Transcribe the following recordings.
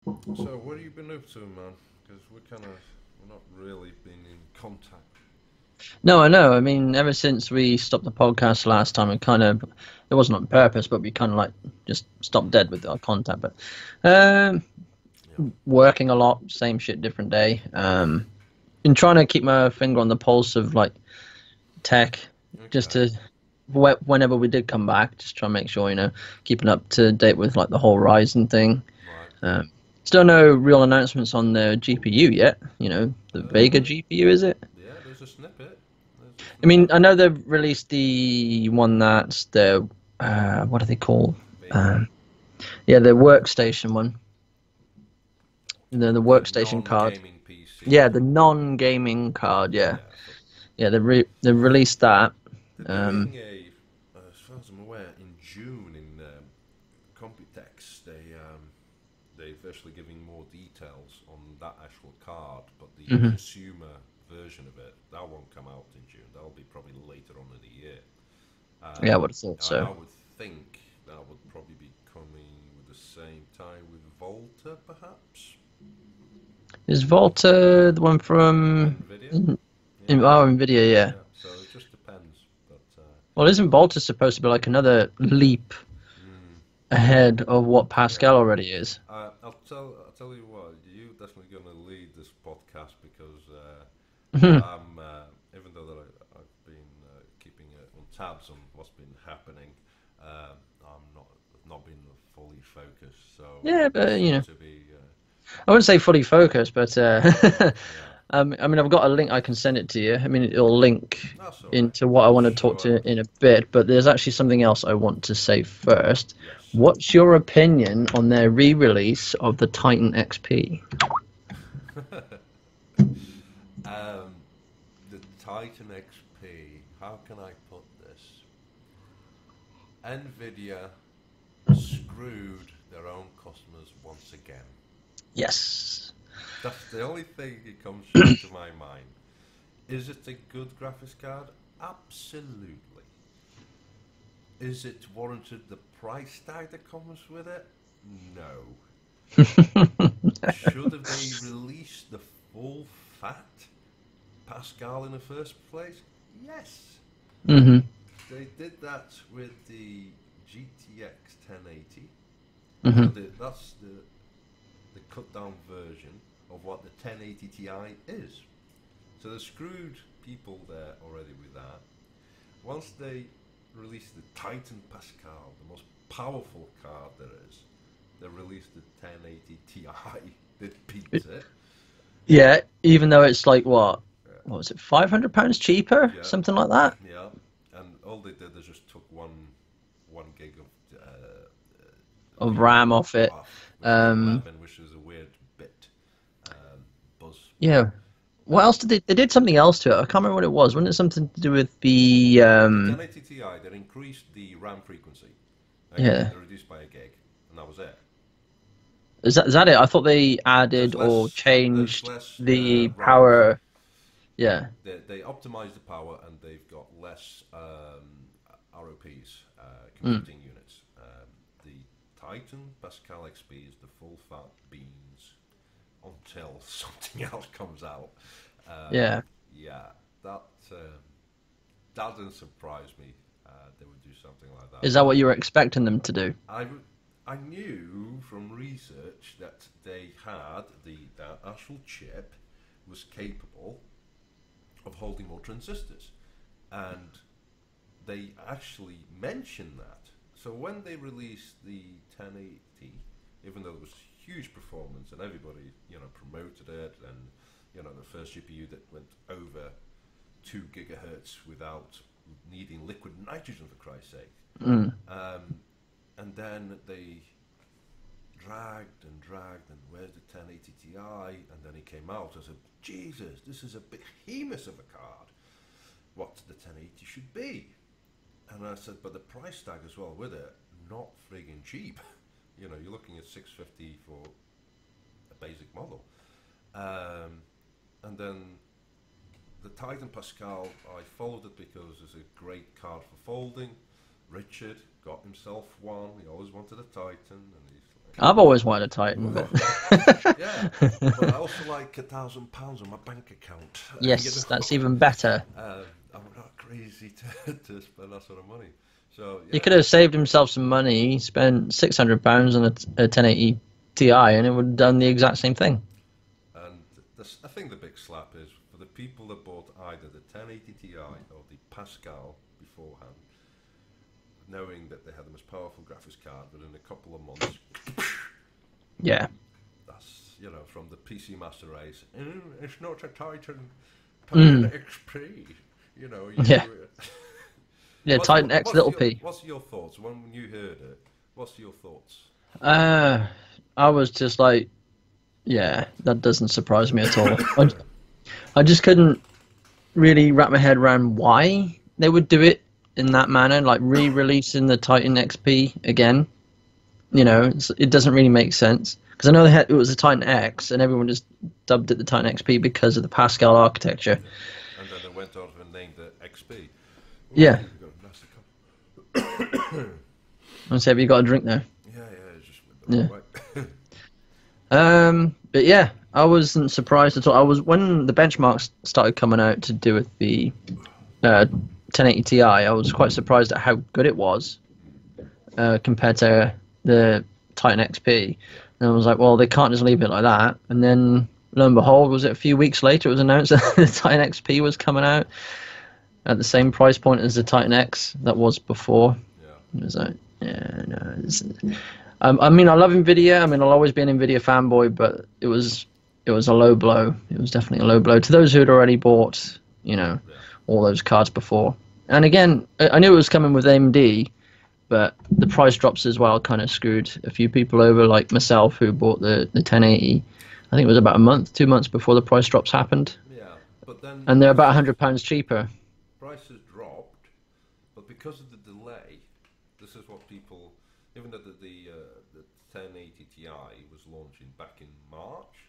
So, what have you been up to, man? Because we're not really been in contact. No, I know. I mean, ever since we stopped the podcast last time, it wasn't on purpose, but we kind of like just stopped dead with our contact. But um, Yeah. working a lot, same shit, different day. Been trying to keep my finger on the pulse of like tech, just Okay. to whenever we did come back, just try and make sure keeping up to date with like the whole Ryzen thing. Right. Um, Still no real announcements on the GPU yet. The Vega Uh, GPU, is it? yeah. There's a snippet. There's a I mean, snippet. I know they've released the one that's the what do they call? Vega. Um, yeah, the workstation one, the The workstation card. non-gaming PC. Yeah, the non-gaming card. Yeah, Yeah. For, yeah, they released that. they're Um, doing as far as I'm aware, in June in Computex, they've actually giving more details on that actual card, but the mhm. consumer version of it that won't come out in June. That'll be probably later on in the year. Yeah, I Um, would have thought so. I would think that would probably be coming with the same time with Volta, perhaps. Is Volta the one from Nvidia. in, Yeah, Nvidia? Yeah. yeah. So it just depends. But Well, isn't Volta supposed to be like another leap mm, ahead of what Pascal yeah, already is? I'll tell you what. You definitely going to lead this podcast because I'm even though that I've been keeping on tabs on what's been happening, I'm not been fully focused. So Yeah, this but seems to be I wouldn't say fully focused, but yeah. I mean, I've got a link. I can send it to you. I mean, it'll link That's all right. into what I I'm want to talk sure. to in a bit. But there's actually something else I want to say first. Yes. What's your opinion on their re-release of the Titan XP? um, the Titan XP. How can I put this? Nvidia screwed their own customers once again. Yes. That's the only thing that comes straight to my mind. Is it a good graphics card? Absolutely. Is it warranted the price tag that comes with it? No. Should have they released the full fat Pascal in the first place? Yes. hmm They did that with the GTX 1080. So hmm that's the cut down version of what the 1080 Ti is. So they screwed people there already with that. Once they released the Titan Pascal, the most powerful card there is, they released the 1080 Ti that beats it. Yeah, even though it's like Yeah, what was it, £500 cheaper, yeah, something like that, yeah. And all they did is just took one gig of of RAM VRAM off it. off, which was Um, 11, which was a weird bit. Buzz. yeah. What else Um, did they did something else to it? I can't remember what it was. Wasn't it something to do with the 1080 Ti, they increased the RAM frequency. Okay, yeah. they reduced by a gig, and that was it. Is that it? I thought they added There's or less. There's changed less the RAMs. power. Yeah. They optimize the power, and they've got less ROPs, Mm. computing units. The Titan Pascal XP is the full fat beans until something else comes out. Um, Yeah. yeah, that that didn't surprise me. They would do something like that. Is that what you were expecting them to do? I, I knew from research that they had the actual chip was capable of holding more transistors, and they actually mentioned that. So when they released the 1080, even though it was huge performance and everybody promoted it, and the first GPU that went over 2 gigahertz without needing liquid nitrogen for Christ's sake, Mm. um, and then they dragged, and where's the 1080 Ti? And then it came out. I said, Jesus, this is a behemoth of a card. What the 1080 should be. And I said, but the price tag as well with it, not frigging cheap. You're looking at 650 for a basic model. Um, and then the Titan Pascal, I followed it because it's a great card for folding. Richard got himself one. He always wanted a Titan, and I've always wanted a Titan, but Yeah, but I also like £1,000 on my bank account. yes, that's even better. I'm not crazy to spend that sort of money. So He yeah, could have saved himself some money. He spent £600 on a 1080 Ti, and it would have done the exact same thing. and I think the big slap is for the people that bought either the 1080 Ti or the Pascal beforehand, knowing that they had the most powerful graphics card, but in a couple of months, Yeah, that's from the PC Master Race. It's not a Titan Mm. XP. yeah, yeah. Titan X little P. What's your thoughts when you heard it? What's your thoughts? Uh, I was just like, yeah, that doesn't surprise me at all. I just couldn't really wrap my head around why they would do it in that manner, like re-releasing the Titan XP again. It doesn't really make sense because I know it was a Titan X, and everyone just dubbed it the Titan XP because of the Pascal architecture. And then they went on and named it XP. Yeah. You've got a nasty cup. I say, have you got a drink there? Yeah, it's just the wrong way. But yeah, I wasn't surprised at all. I was when the benchmarks started coming out to do with the 1080 Ti. I was quite surprised at how good it was compared to the Titan XP. And I was like, well, they can't just leave it like that. And then lo and behold, was it a few weeks later? It was announced that the Titan XP was coming out at the same price point as the Titan X that was before. Yeah. It was like, yeah, no. I mean, I love Nvidia. I mean, I'll always be an Nvidia fanboy, but it was a low blow. It was definitely a low blow to those who had already bought, all those cards before. And again, I knew it was coming with AMD, but the price drops as well kind of screwed a few people over, like myself, who bought the 1080. I think it was about 2 months before the price drops happened. Yeah, but then And they're about £100 cheaper. prices dropped, but because of the delay, this is what people. Even though the 1080 Ti was launching back in March,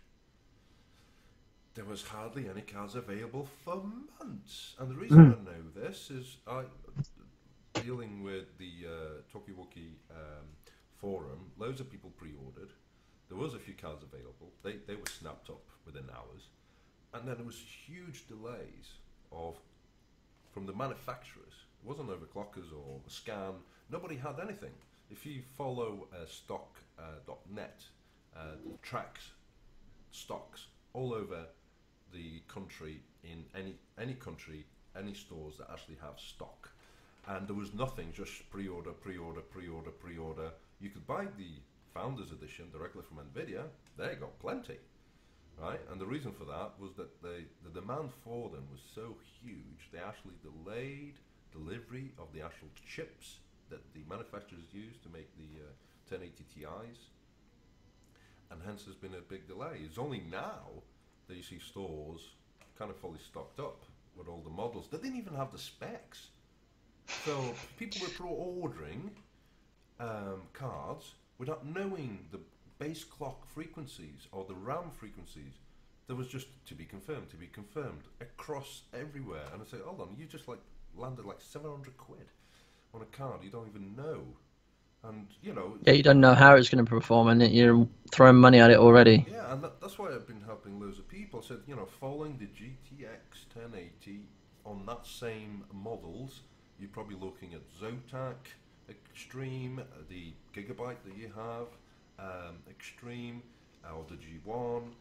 there was hardly any cards available for months. And the reason I know this is dealing with the Tokiwoki forum, loads of people pre-ordered. There was a few cards available. They were snapped up within hours. And then there was huge delays from the manufacturers. It wasn't overclockers or scan. Nobody had anything. If you follow stock.net, it tracks stocks all over the country, in any country, any stores that actually have stock. And there was nothing, just pre-order. You could buy the Founders Edition directly from Nvidia. They got plenty, right? And the reason for that was that the demand for them was so huge, they actually delayed delivery of the actual chips that the manufacturers use to make the 1080 Ti's, and hence there's been a big delay. It's only now that you see stores kind of fully stocked up with all the models. They didn't even have the specs, so people were pre-ordering cards without knowing the base clock frequencies or the RAM frequencies. There was just to be confirmed across everywhere. And I say, hold on, you just landed like 700 quid on a card you don't even know. And Yeah, you don't know how it's going to perform, and you're throwing money at it already. Yeah, and that's why I've been helping loads of people. I said, following the GTX 1080 on that same models, you're probably looking at Zotac Extreme, the Gigabyte that you have, Extreme, or the G1,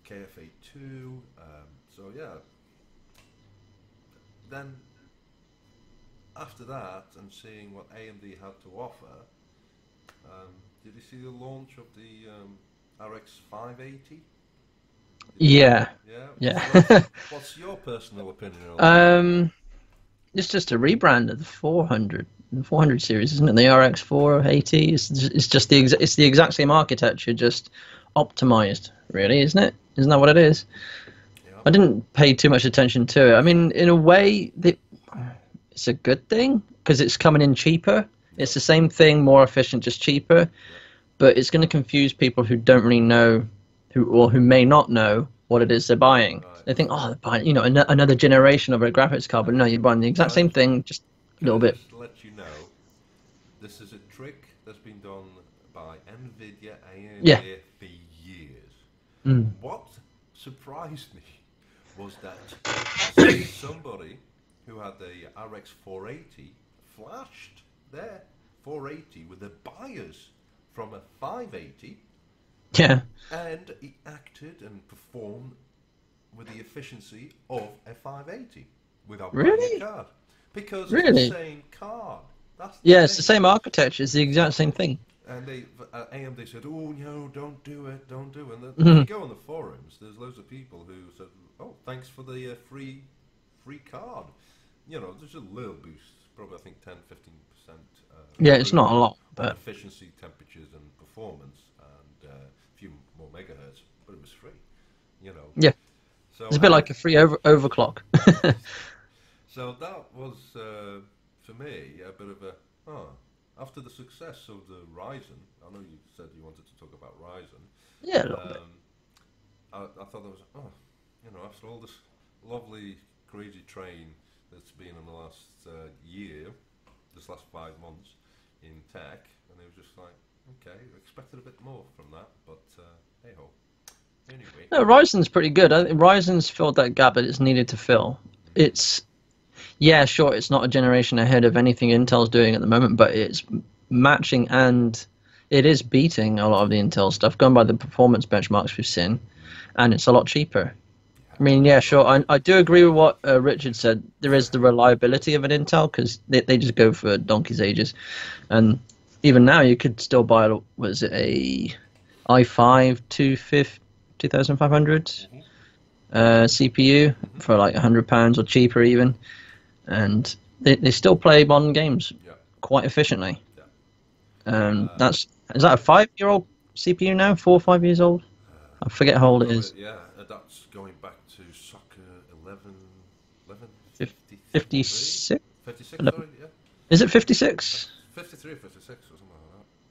KFA2. So yeah. Then after that, and seeing what AMD had to offer, did you see the launch of the RX 580? Yeah. Yeah. What's your personal opinion on that? It's just a rebrand of the 400 series, isn't it? The RX 480. It's just it's the exact same architecture, just optimized, really, isn't it? Isn't that what it is? Yeah. I didn't pay too much attention to it. I mean, in a way, it's a good thing because it's coming in cheaper. It's the same thing, more efficient, just cheaper. But it's going to confuse people who don't really know, who may not know what it is they're buying. Right. They think, oh, they're buying, another generation of a graphics card. But no, you're buying the exact same thing, just a little bit. Just to let you know, this is a trick that's been done by NVIDIA AMD Yeah. for years. Mm. What surprised me was that somebody who had the RX 480 flashed their 480 with the BIOS from a 580, Yeah. and it acted and performed with the efficiency of a 580 without buying a Really? card. Because it's the Really? same card. That's the Yeah, it's thing. the same architecture. It's the exact same thing. And they AMD said, "Oh no, don't do it, don't do it." And if Mhm. you go on the forums, there's loads of people who said, "Oh, thanks for the free card." You know, there's a little boost, probably I think 10-15%. Yeah, it's not a lot, on but efficiency, temperatures, and performance, and a few more megahertz, but it was free. You know. yeah, So it's a bit like a free overclock. so that was for me a bit of a after the success of the Ryzen. I know you said you wanted to talk about Ryzen. Yeah, a little bit. I thought there was after all this lovely crazy train that's been in the last year, this last 5 months in tech, and it was just like, okay, I expected a bit more from that, but hey ho. Anyway, No, Ryzen's pretty good. I think Ryzen's filled that gap that it's needed to fill. It's Yeah, sure, it's not a generation ahead of anything Intel's doing at the moment, but it's matching and it is beating a lot of the Intel stuff, going by the performance benchmarks we've seen, and it's a lot cheaper. I mean, yeah, sure, I do agree with what Richard said. There is the reliability of an Intel because they just go for donkey's ages, and even now you could still buy, was it a i5 2500 CPU for like £100 or cheaper even, and they still play modern games yeah, quite efficiently. yeah. That's Is that a 5-year-old CPU now? 4 or 5 years old? I forget how old it is. Yeah, that's going back to soccer 11, Fif- 53? 56? 56, 11. sorry, yeah. Is it 56? 53 or 56 or something like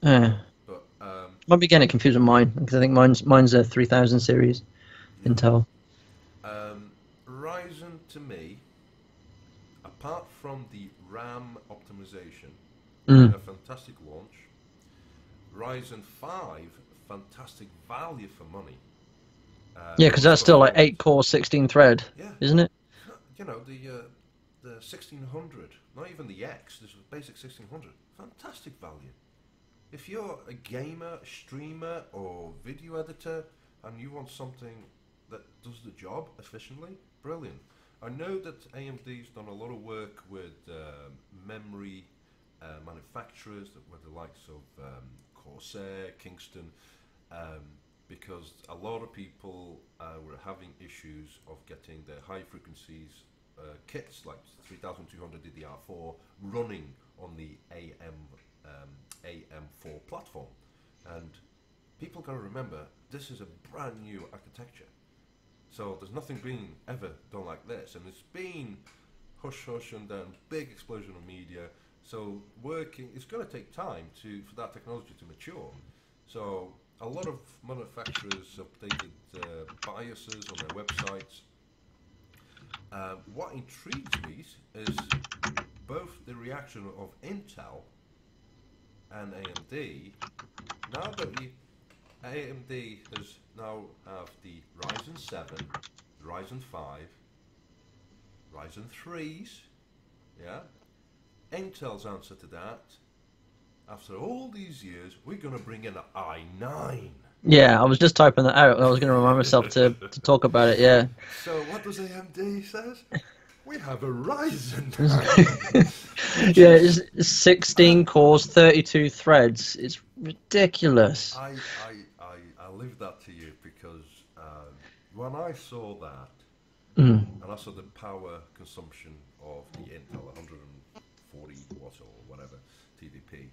that. Yeah. But, Might be getting it confused with mine because I think mine's a 3000 series Intel. Ryzen to me, apart from the RAM optimization, a fantastic launch. Ryzen 5, fantastic value for money. Yeah, because that's still like performance. 8-core, 16-thread, Yeah, isn't it? you know the 1600, not even the X. This was basic 1600. Fantastic value. If you're a gamer, streamer, or video editor, and you want something that does the job efficiently, brilliant. I know that AMD's done a lot of work with memory manufacturers, with the likes of Corsair, Kingston, because a lot of people were having issues of getting their high frequencies kits like 3200 DDR4 running on the AM4 platform. And people got to remember, this is a brand new architecture. So there's nothing being ever done like this, and it's been hush hush and then big explosion of media. So it's going to take time for that technology to mature. So a lot of manufacturers updated BIOSes on their websites. What intrigues me is both the reaction of Intel and AMD. Now that AMD has now have the Ryzen 7, Ryzen 5, Ryzen 3s, yeah. Intel's answer to that, after all these years, we're going to bring in an i9. Yeah, I was just typing that out. I was going to remind myself to talk about it, yeah. So what does AMD says? We have a Ryzen. Yeah, it's 16 cores, 32 threads. It's ridiculous. I leave that to you because when I saw that, and I saw the power consumption of the Intel 140 watts or whatever TDP,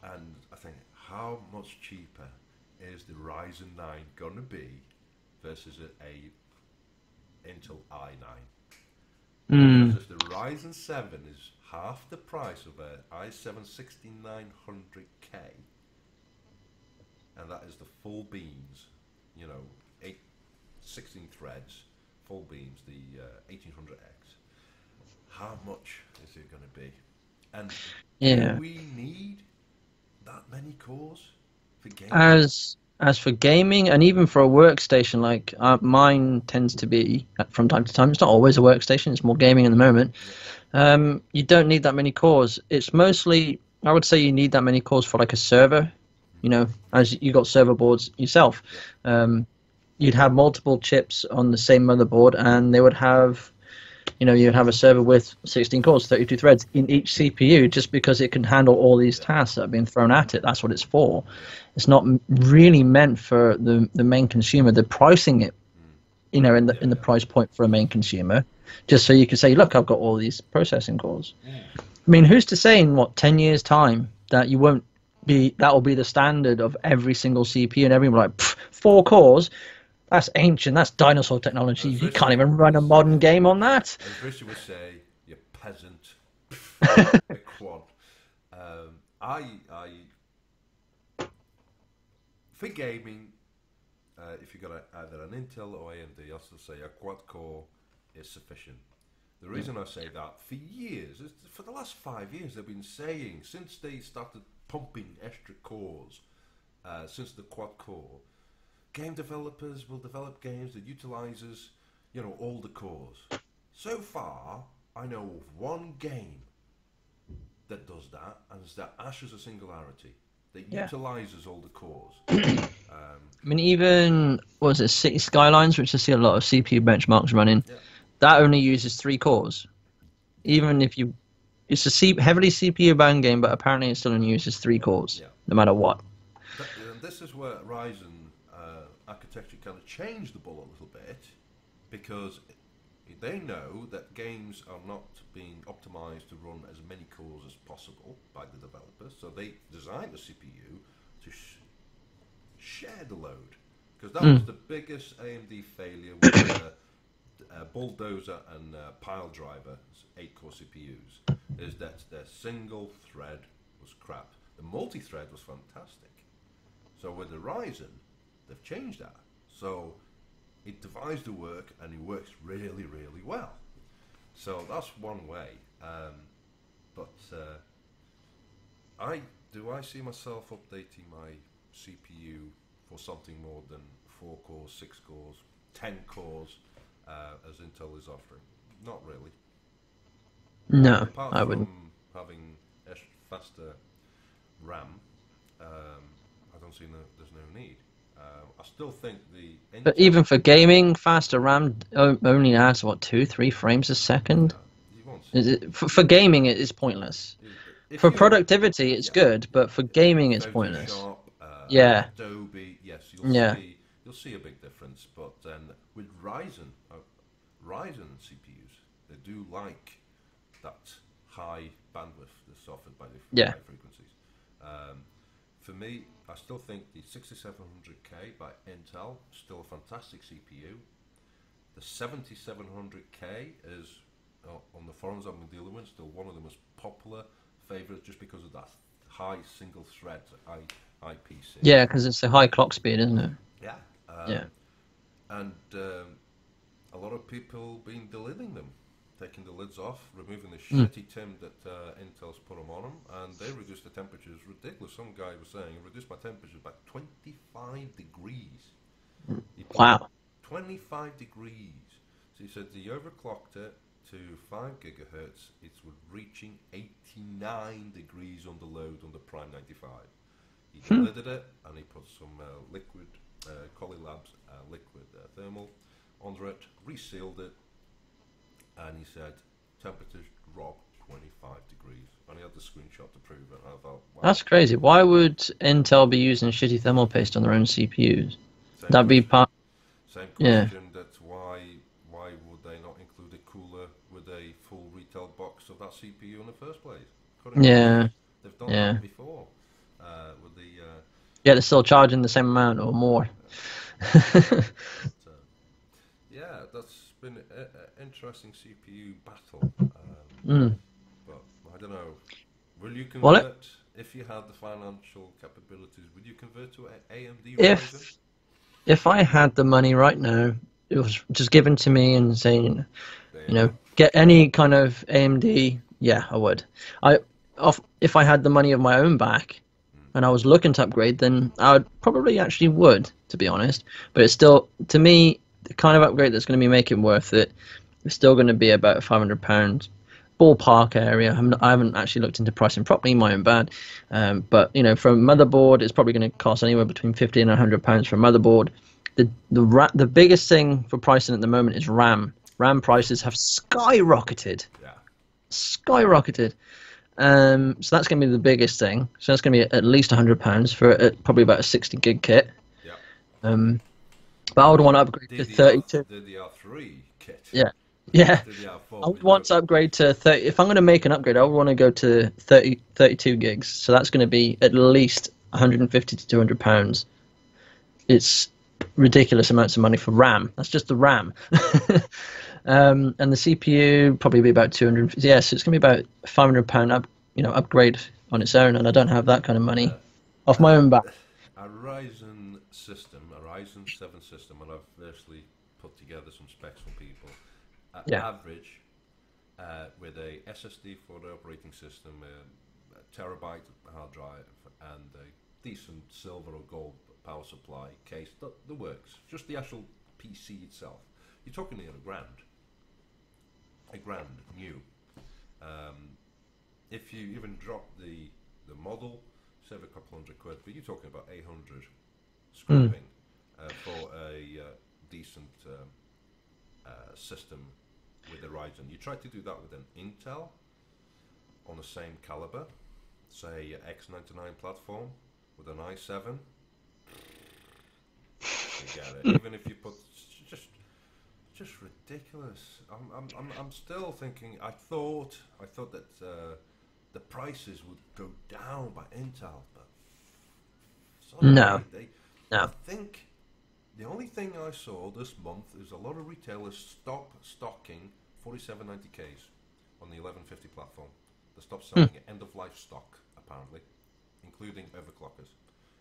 and I think, how much cheaper is the Ryzen 9 going to be versus a Intel i9? Versus the Ryzen 7 is half the price of an i7 6900K, and that is the full beams, 16 threads, full beams, the 1800X. How much is it going to be? And Yeah. do we need that many cores for gaming? As for gaming, and even for a workstation, like mine tends to be from time to time. It's not always a workstation; it's more gaming at the moment. You don't need that many cores. It's mostly, I would say, you need that many cores for like a server. You know, as you got server boards yourself, you'd have multiple chips on the same motherboard, and they would have, you know, you'd have a server with 16 cores, 32 threads in each CPU, just because it can handle all these tasks that have been thrown at it. That's what it's for. It's not really meant for the main consumer. They're pricing it, you know, in the price point for a main consumer, just so you can say, look, I've got all these processing cores. I mean, who's to say in 10 years time that you won't be, that will be the standard of every single CPU, and everyone will be like, 4 cores? That's ancient. That's dinosaur technology. You can't even run a modern game on that. As Richard would say, you peasant. A quad. For gaming, if you've got either an Intel or AMD, I still say a quad core is sufficient. The reason I say that, for years, for the last 5 years, they've been saying, since they started pumping extra cores, since the quad core, game developers will develop games that utilizes, you know, all the cores. So far, I know of one game that does that, and it's that Ashes of Singularity, that utilizes all the cores. I mean, even, what was it, City Skylines, which I see a lot of CPU benchmarks running, that only uses 3 cores. Even if you, it's a heavily CPU bound game, but apparently it still only uses 3 cores, no matter what. This is where Ryzen architecture kind of changed the ball a little bit, because they know that games are not being optimized to run as many cores as possible by the developers, so they designed the CPU to share the load, because that was the biggest AMD failure with Bulldozer and Pile Driver 8-core CPUs, is that their single thread was crap. The multi-thread was fantastic. So with the Ryzen, they've changed that. So it divides the work, and it works really, really well. So that's one way. But I see myself updating my CPU for something more than 4 cores, 6 cores, 10 cores, as Intel is offering? Not really. No, Apart I from wouldn't. having faster RAM, I don't see there's no need. I still think the Intel, But even for gaming, faster RAM only adds, what, 2-3 frames a second? you won't Is it, for gaming, it is pointless. For productivity, it's good, but for gaming, it's pointless. Photoshop, Yeah. Adobe, yes, you'll see a big difference. But then with Ryzen CPUs, they do like that high bandwidth that's offered by the high frequencies. For me, I still think the 6700K by Intel is still a fantastic CPU. The 7700K is, on the forums I've been dealing with, still one of the most popular favorites, just because of that high single thread IPC. Yeah, because it's a high clock speed, isn't it? Yeah. And a lot of people been deleting them, taking the lids off, removing the shitty tin that Intel's put them on them, and they reduced the temperatures ridiculous. Some guy was saying, reduced my temperature by 25 degrees. Wow. 25 degrees. So he said he overclocked it to 5 gigahertz. It's reaching 89 degrees on the load on the Prime 95. He lidded it, and he put some liquid, Collie Labs liquid thermal under it, resealed it, and he said temperatures dropped 25 degrees. And he had the screenshot to prove it. And I thought, wow. That's crazy. Why would Intel be using shitty thermal paste on their own CPUs? That'd be part. Same question. That's why would they not include a cooler with a full retail box of that CPU in the first place? They've done that before with the. Yeah, they're still charging the same amount or more. Yeah, that's been an interesting CPU battle. But I don't know. Will you convert, if you had the financial capabilities, would you convert to AMD Ryzen? If I had the money right now, it was just given to me and saying, you know, get any kind of AMD, yeah, I would. If I had the money of my own back, and I was looking to upgrade, then I would probably actually would, to be honest. But it's still, to me, the kind of upgrade that's going to be making worth it is still going to be about £500 ballpark area. I haven't actually looked into pricing properly, my own bad. But you know, for a motherboard, it's probably going to cost anywhere between £50 and £100 for a motherboard. The biggest thing for pricing at the moment is RAM. RAM prices have skyrocketed. Yeah. Skyrocketed. So that's going to be the biggest thing. So that's going to be at least £100 for probably about a 60 gig kit. Yeah. But I would want to upgrade to 32. The DDR3 kit. Yeah. Yeah. DDR4, I would want to upgrade to 30. If I'm going to make an upgrade, I would want to go to 32 gigs. So that's going to be at least £150 to £200. It's ridiculous amounts of money for RAM. That's just the RAM. And the CPU probably be about 200. Yeah, so it's going to be about £500 upgrade on its own, and I don't have that kind of money off my own back. A Ryzen system, a Ryzen 7 system, and I've actually put together some specs for people. Average with a SSD for the operating system, a terabyte hard drive, and a decent silver or gold power supply case, the works. Just the actual PC itself. You're talking near a grand new. If you even drop the model, save a couple £100, but you're talking about 800 scrapping for a decent system with a Ryzen. You try to do that with an Intel on the same caliber, say X99 platform with an i7. Forget it. Even if you put just ridiculous. I'm still thinking. I thought that the prices would go down by Intel, but No. I think the only thing I saw this month is a lot of retailers stocking 4790Ks on the 1150 platform. They stopped selling end of life stock apparently, including overclockers.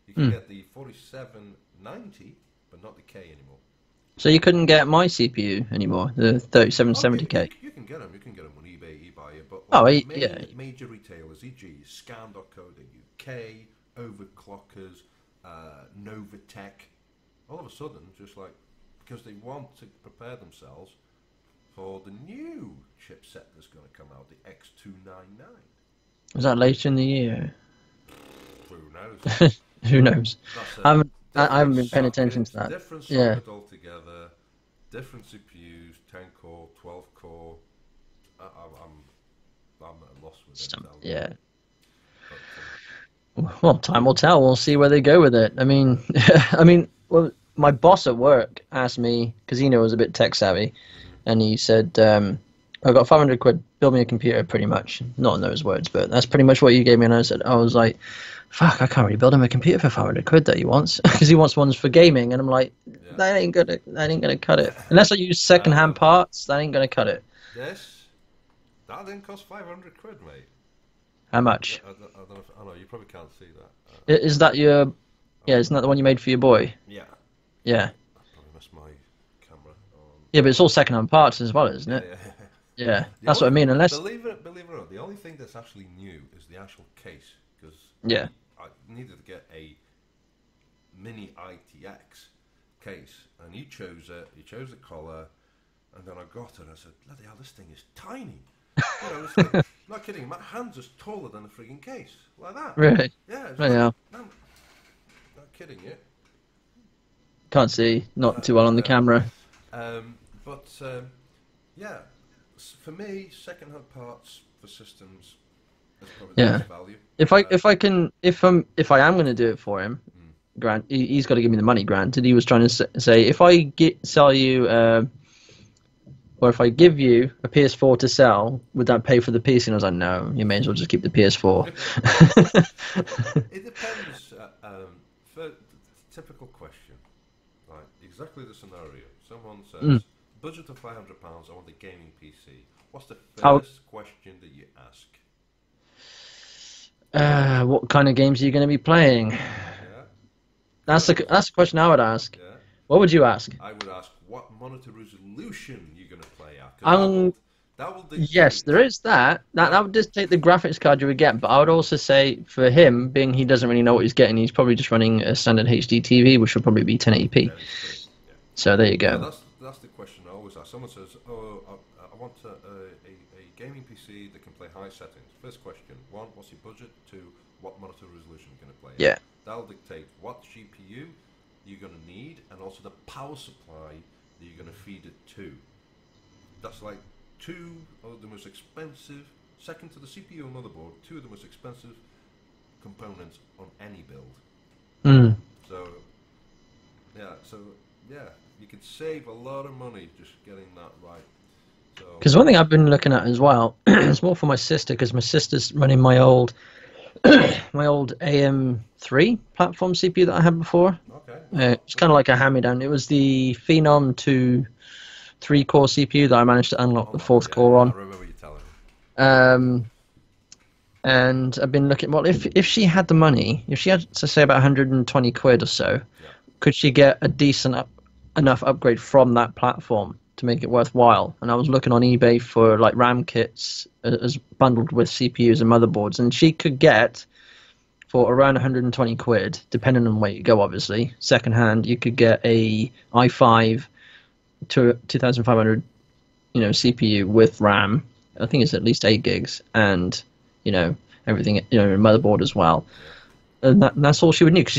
You can get the 4790, but not the K anymore. So you couldn't get my CPU anymore, the 3770K. You can get them. You can get them on eBay, eBuyer, but major retailers, e.g. Scan.co.uk, Overclockers, Novatech, all of a sudden, just like because they want to prepare themselves for the new chipset that's going to come out, the X299. Was that later in the year? Who knows? Who knows? I haven't been paying attention to that. Different socket altogether, different CPUs, 10 core, 12 core. I'm at a loss with it. Yeah. Well, time will tell. We'll see where they go with it. I mean, well, my boss at work asked me because he was a bit tech savvy, and he said, "I got £500, build me a computer." Pretty much, not in those words, but that's pretty much what you gave me. And I was like, "Fuck, I can't really build him a computer for £500 that he wants because he wants ones for gaming." And I'm like, "That ain't gonna cut it unless I use second-hand parts. That ain't gonna cut it." Yes, that didn't cost £500, mate. How much? I don't know. I know you probably can't see that. Is that your? Yeah, isn't that the one you made for your boy? Yeah. Yeah. I probably missed my camera. Yeah, but it's all second-hand parts as well, isn't it? Yeah. That's what I mean. Unless believe it or not, the only thing that's actually new is the actual case because I needed to get a mini ITX case, and he chose it. He chose the color, and then I got it. And I said, "Bloody hell, this thing is tiny." It's like, not kidding. My hand's just taller than a frigging case, like that. Really? Yeah. It's not kidding you. Can't see, not too well on the camera. Yeah, for me, second-hand parts for systems is probably the best value. If I am going to do it for him, Grant, he's got to give me the money. Granted, he was trying to say if I sell you. Or if I give you a PS4 to sell, would that pay for the PC? And I was like, no, you may as well just keep the PS4. It depends. For typical question, right? Exactly the scenario. Someone says, budget of £500, I want a gaming PC. What's the first question that you ask? What kind of games are you going to be playing? Yeah. That's the question I would ask. Yeah. What would you ask? I would ask what monitor resolution you're going to play at. That will Yes, dictate. there is that. That would just take the graphics card you would get, but I would also say for him, being he doesn't really know what he's getting, he's probably just running a standard HD TV, which will probably be 1080p. 1080p. Yeah. So there you So go. that's the question I always ask. Someone says, "Oh, I want a gaming PC that can play high settings." First question: one, what's your budget? Two, what monitor resolution you're going to play at? Yeah. That'll dictate what GPU you're going to need, and also the power supply that you're going to feed it to. That's like two of the most expensive, second to the CPU and motherboard, two of the most expensive components on any build. Mm. So so yeah, you could save a lot of money just getting that right. So Because one thing I've been looking at as well, it's more for my sister, because my sister's running my old my old AM3 platform CPU that I had before. okay, It's kind of like a hand-me-down. It was the Phenom 2 3-core CPU that I managed to unlock the fourth core I on. remember you telling me. Um, and I've been looking. Well, if she had the money, if she had to say about 120 quid or so, Yeah. could she get a decent enough upgrade from that platform to make it worthwhile? And I was looking on eBay for like RAM kits as bundled with CPUs and motherboards, and she could get for around 120 quid, depending on where you go, obviously. Secondhand, you could get a i5 to 2500, CPU with RAM. I think it's at least 8 gigs, and everything, a motherboard as well. Yeah. And that's all she would need, because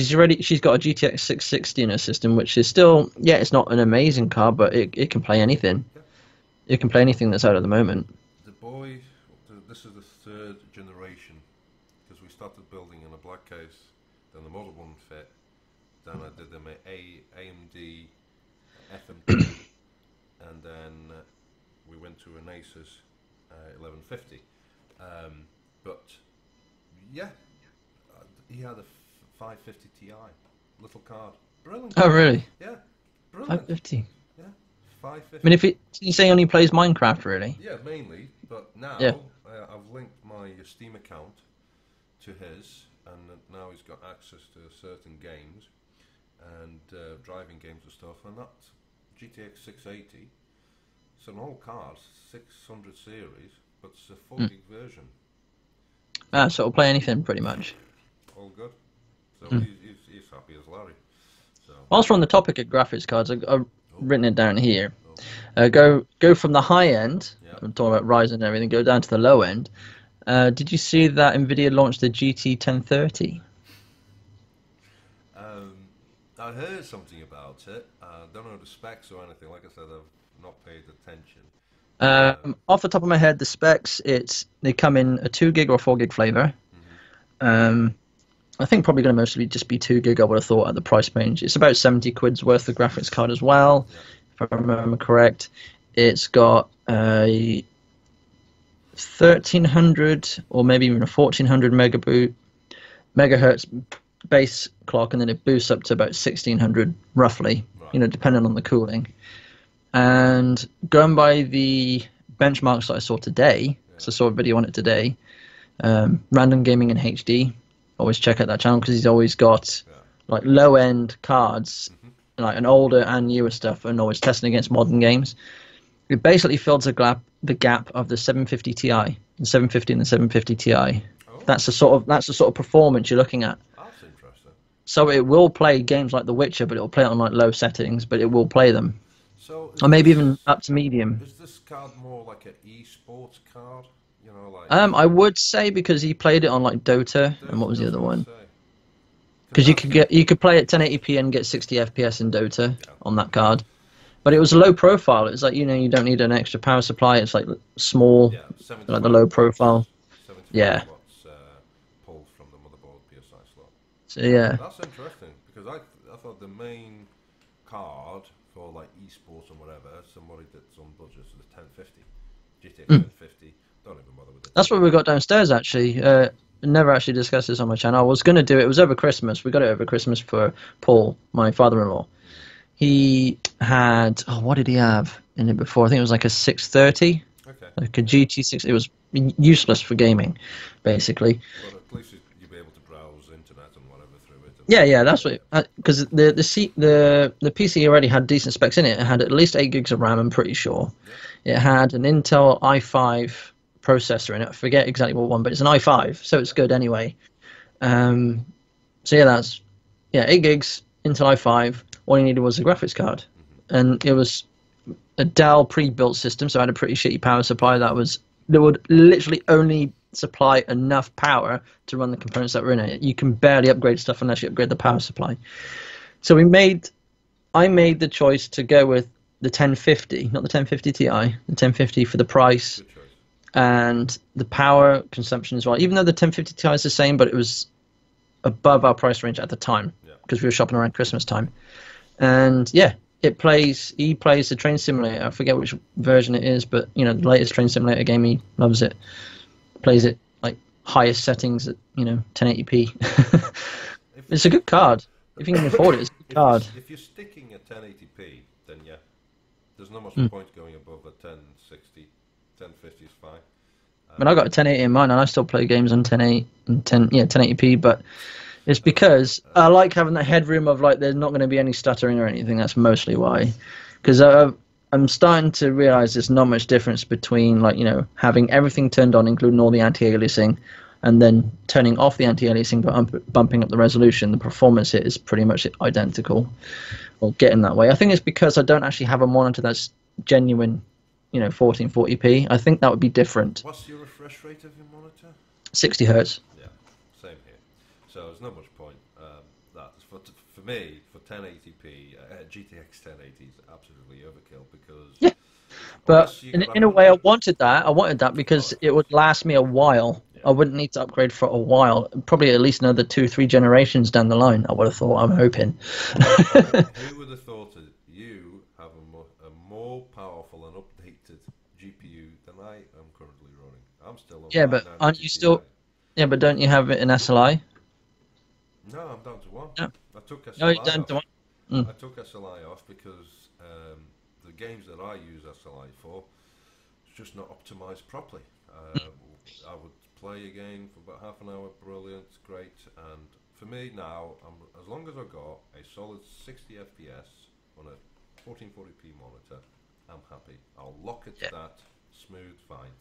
she's got a GTX 660 in her system, which is still, yeah, it's not an amazing card, but it can play anything. Yeah. It can play anything that's out at the moment. The boy, this is the third generation because we started building in a black case, then the model wouldn't fit. Then I did them AMD FM2, and then we went to an Asus 1150. But yeah, he had a 550 Ti, little card, brilliant. Oh, really? Yeah, brilliant. 550. Yeah, I 550. mean, you say he only plays Minecraft, really? Yeah, mainly. But now Yeah. I've linked my Steam account to his, and now he's got access to certain games and driving games and stuff. And that GTX 680, it's an old card, 600 series, but it's a 4 gig version. So it'll play anything, pretty much. All good. So he's happy as Larry. So Whilst we're on the topic of graphics cards, I've written it down here. oh, Go from the high end, Yeah. I'm talking about Ryzen and everything, go down to the low end. Did you see that NVIDIA launched the GT 1030? I heard something about it. I don't know the specs or anything. Like I said, I've not paid attention. Off the top of my head, the specs, they come in a 2 gig or 4 gig flavor. I think probably going to mostly just be 2 gig, I would have thought, at the price range. It's about 70 quid's worth of graphics card as well, if I remember correct. It's got a 1300 or maybe even a 1400 megahertz base clock, and then it boosts up to about 1600 roughly, Right. Depending on the cooling. And going by the benchmarks that I saw today, so I saw a video on it today, Random Gaming in HD, always check out that channel because he's always got like low end cards, like an older and newer stuff, and always testing against modern games. It basically fills the gap of the 750 Ti, the 750 and the 750 Ti. Oh, That's the sort of performance you're looking at. that's interesting. So it will play games like The Witcher, but it will play it on like low settings, but it will play them, So or maybe even up to medium. is this card more like an esports card? You know, like I would say, because he played it on like Dota, and what was the that's other what I one? say. Because you that's- could play at 1080p and get 60 FPS in Dota on that card, but it was a low profile. It's like you don't need an extra power supply. It's like small, yeah, 75 like the low profile. 75 Yeah. watts pulled from the motherboard PSI slot. So yeah, That's interesting because I thought the main card for like esports and whatever, somebody that's on budget, so the 1050, GTX 1050. Don't even bother with it. that's what we got downstairs actually. Never actually discussed this on my channel. I was going to do it. It was over Christmas. We got it over Christmas for Paul, my father-in-law. He had, what did he have in it before? I think it was like a 630, Okay, like a GT6. It was useless for gaming, basically. but at least you'll be able to browse internet and whatever through it. Yeah, that's what because the PC already had decent specs in it. It had at least 8 gigs of RAM. I'm pretty sure. Yep. It had an Intel i5 processor in it. I forget exactly what one, but it's an i5, so it's Yep. good anyway. Um, so yeah, that's 8 gigs Intel i5. All you needed was a graphics card, Hmm. and it was a Dell pre-built system, so I had a pretty shitty power supply that would literally only supply enough power to run the components that were in it. You can barely upgrade stuff unless you upgrade the power supply. Yeah. So I made the choice to go with the 1050, not the 1050 Ti, the 1050 for the price Good choice. and the power consumption as well. Even though the 1050 Ti is the same, but it was above our price range at the time Yeah. because we were shopping around Christmas time. And yeah, he plays the train simulator. I forget which version it is, but you know, the latest train simulator game, he loves it. Plays it like highest settings at 1080p. If It's a good card. If you can afford it, it's a good card. if you're sticking at 1080p, then yeah, there's not much Mm. point going above a 1060. 1050 is fine. I mean, I got a 1080 in mine, and I still play games on 1080 and 1080p. But it's because I like having that headroom of like there's not going to be any stuttering or anything. That's mostly why. Because I'm starting to realize there's not much difference between like having everything turned on, including all the anti-aliasing, and then turning off the anti-aliasing but bumping up the resolution. The performance is pretty much identical, or getting that way. I think it's because I don't actually have a monitor that's genuine, 1440p. I think that would be different. What's your refresh rate of your monitor? 60 hertz. Yeah, same here. So there's not much point. That for me, for 1080p, GTX 1080 is absolutely overkill because Yeah. But unless you in got a way, I 100, wanted that. I wanted that because of it would course, last me a while. yeah. I wouldn't need to upgrade for a while. Probably at least another 2, 3 generations down the line. I would have thought. I'm hoping. Who would have thought that you have a more powerful and updated GPU than I am currently running? I'm still on Yeah, but aren't 590 you Ti. still? Yeah, but don't you have it in SLI? No, I'm down to one. No, I took no, you SLI don't. off. Don't. Mm. I took SLI off because the games that I use SLI for, it's just not optimized properly. I would play a game for about half an hour, brilliant, great, and for me now, as long as I've got a solid 60 FPS on a 1440p monitor, I'm happy. I'll lock it to Yeah. that, smooth, fine.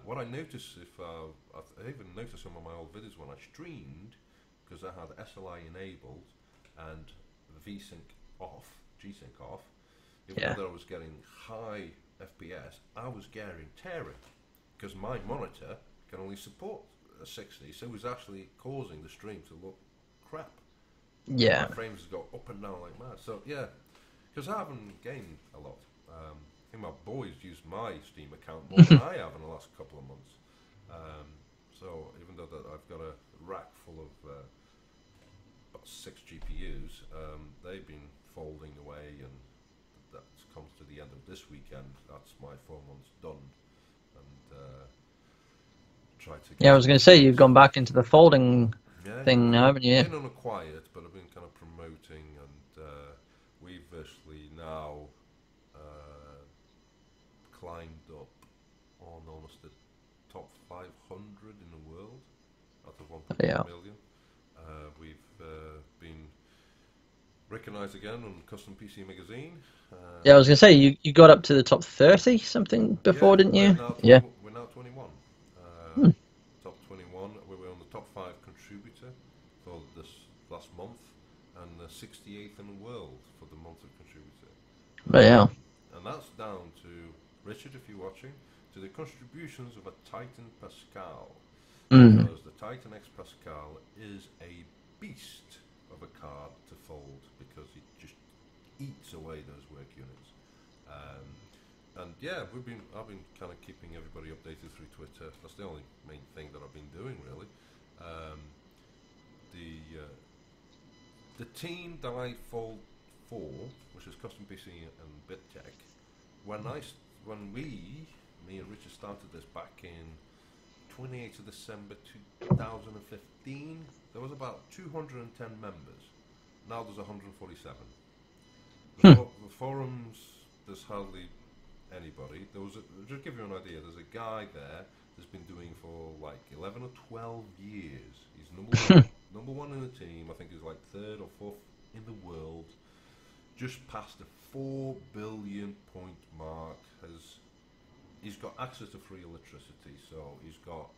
What I notice I even noticed some of my old videos when I streamed, because I had SLI enabled and VSync off, G-Sync off, even Yeah. though I was getting high FPS, I was tearing, because my monitor can only support a 60, so it was actually causing the stream to look crap. My Yeah. frames go up and down like mad. So yeah, because I haven't gained a lot. I think my boys used my Steam account more than I have in the last couple of months. Um, so even though that I've got a rack full of about 6 GPUs, they've been folding away, and that comes to the end of this weekend. That's my 4 months done, and try to Yeah, get I was some going to say you've results. gone back into the folding Yeah, thing now, haven't you? Yeah. been on a quiet, but I've been kind of promoting, and we've actually now climbed up on almost the top 500 in the world out of 1.1 Yeah. million. We've been recognised again on Custom PC Magazine. Yeah, I was going to say you got up to the top 30 something before, Yeah, didn't we're you? now Yeah. 20, we're now 21. Hmm. Top 21. We were on the top 5 contributor for this last month, and the 68th in the world for the month of contributor. But yeah. And that's down to Richard, if you're watching, to the contributions of a Titan Pascal, Mm. because the Titan X Pascal is a beast of a card to fold because it just eats away those work units. And yeah, I've been kind of keeping everybody updated through Twitter. That's the only main thing that I've been doing really. The team that I fold for, which is Custom PC and BitTech, when me and Richard started this back in 28th of December 2015, there was about 210 members. Now there's 147. The forums, there's hardly anybody. Just give you an idea, there's a guy there that's been doing for like 11 or 12 years. He's number one. number one in the team. I think he's like third or fourth in the world. Just past the 4 billion point mark. He's got access to free electricity, so he's got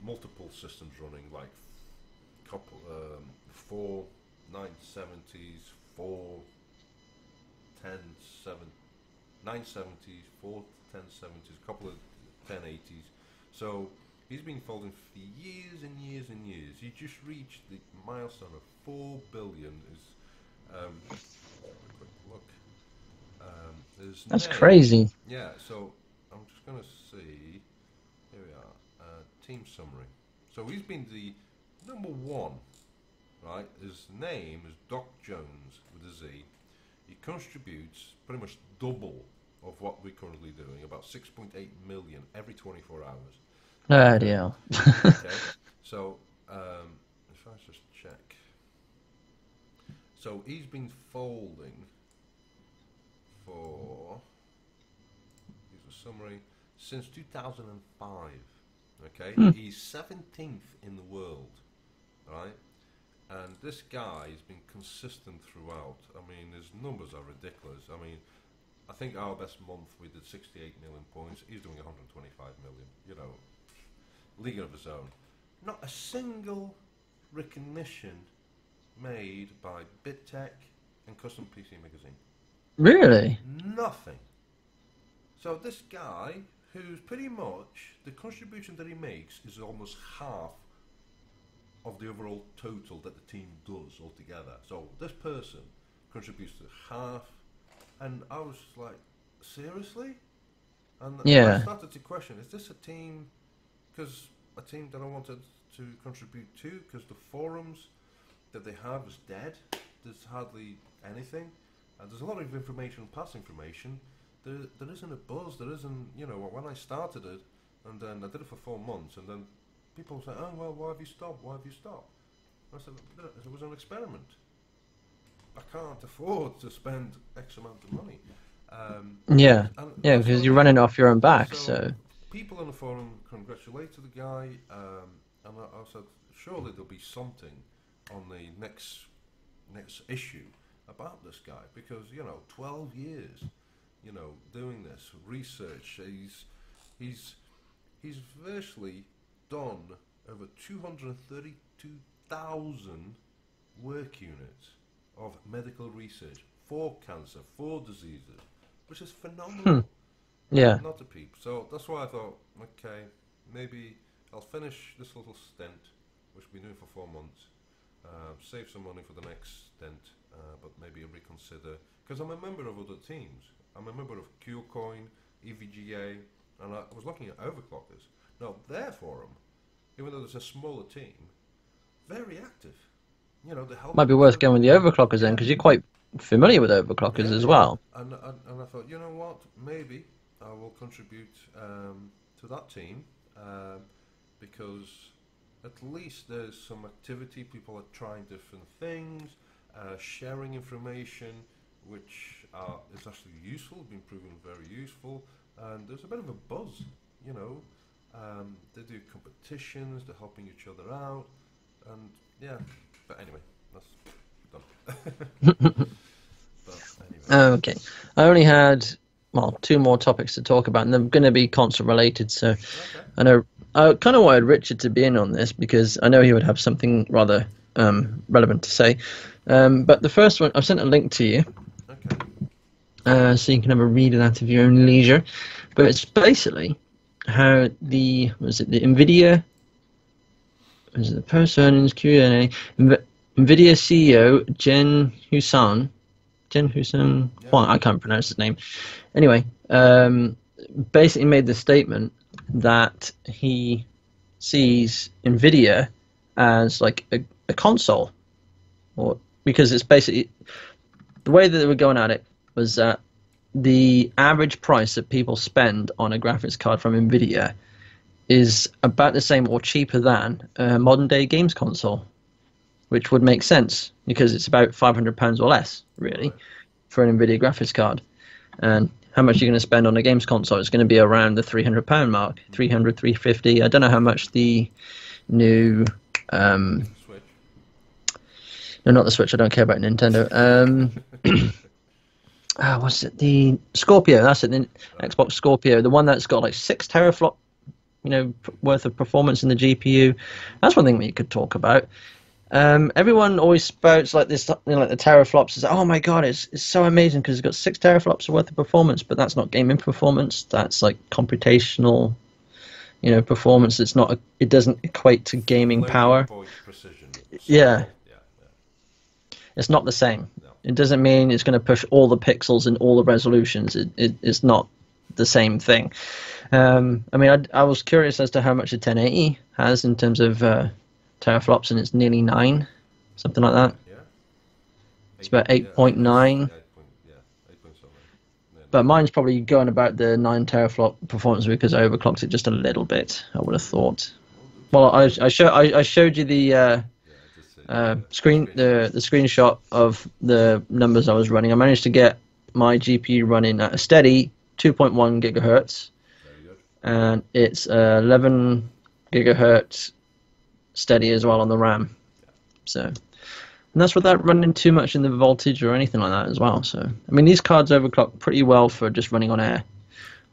multiple systems running, like couple 4 970s, 4 970s, 4 1070s, a couple of 1080s. So he's been folding for years and years and years. He just reached the milestone of 4 billion. Quick look. That's crazy. Yeah, so I'm just going to see. Here we are. Team summary. So he's been the number one, right? His name is Doc Jones with a Z. He contributes pretty much double of what we're currently doing, about 6.8 million every 24 hours. Oh, dear. Okay, so if I just check. So he's been folding for, here's a summary, since 2005. Okay, he's 17th in the world, right? And this guy has been consistent throughout. I mean, his numbers are ridiculous. I mean, I think our best month we did 68 million points. He's doing 125 million. You know, league of his own. Not a single recognition made by BitTech and Custom PC Magazine. Really? Nothing. So this guy, who's pretty much, the contribution that he makes is almost half of the overall total that the team does altogether. So this person contributes to half, and I was like, seriously? And I started to question, is this a team that I wanted to contribute to? Because the forums that they have is dead. There's hardly anything. There's a lot of information, past information. There isn't a buzz. There isn't, you know, when I started it, and then I did it for 4 months, and then people say, oh, well, why have you stopped? Why have you stopped? I said, it was an experiment. I can't afford to spend X amount of money. Because you're running off your own back, so. People on the forum congratulated the guy, and I said, surely there'll be something on the next issue about this guy, because, you know, 12 years, you know, doing this research, he's virtually done over 232,000 work units of medical research for cancer, for diseases, which is phenomenal. Yeah. Not a peep. So that's why I thought, okay, maybe I'll finish this little stint, which we've been doing for 4 months, save some money for the next stint, but maybe reconsider, because I'm a member of other teams. I'm a member of QCoin, EVGA, and I was looking at Overclockers. Now, their forum, even though there's a smaller team, very active. You know, they help. Might be worth going with the Overclockers then, because you're quite familiar with Overclockers as well. And I thought, you know what, maybe I will contribute to that team, because at least there's some activity. People are trying different things, sharing information, which is actually useful, been proven very useful, and there's a bit of a buzz, you know. They do competitions, they're helping each other out, and yeah, but anyway, that's done. But anyway. Okay, I only had, well, 2 more topics to talk about, and they're going to be console related, so I know I kind of wanted Richard to be in on this, because I know he would have something rather relevant to say. But the first one, I've sent a link to you, so you can have a read of that of your own leisure. But it's basically how the NVIDIA, the post earnings Q&A, NVIDIA CEO Jen Husang Huang, I can't pronounce his name. Anyway, basically made the statement that he sees NVIDIA as like a console, or because it's basically the way that they were going at it was that the average price that people spend on a graphics card from NVIDIA is about the same or cheaper than a modern day games console, which would make sense because it's about £500 or less, really, for an NVIDIA graphics card. And how much you're going to spend on a games console is going to be around the £300 mark, 300, 350. I don't know how much the new No, not the Switch. I don't care about Nintendo. What's it? The Scorpio. That's it. The Xbox Scorpio, the one that's got like 6 teraflop, worth of performance in the GPU. That's one thing we could talk about. Everyone always spouts like this, like the teraflops. Is oh my god, it's so amazing because it's got 6 teraflops worth of performance. But that's not gaming performance. That's like computational, performance. It doesn't equate to gaming power. Point precision. Yeah. Yeah. It's not the same. No. It doesn't mean it's going to push all the pixels and all the resolutions. It's not the same thing. I mean, I was curious as to how much a 1080 has in terms of teraflops, and it's nearly 9, something like that. Yeah. It's about 8.9. 8 point something. But mine's probably going about the 9 teraflop performance because I overclocked it just a little bit, I would have thought. Well, I showed you the the screenshot of the numbers I was running. I managed to get my GPU running at a steady 2.1 gigahertz, Very good. and it's 11 gigahertz steady as well on the RAM. So, and that's without running too much in the voltage or anything like that as well. So, I mean, these cards overclock pretty well for just running on air,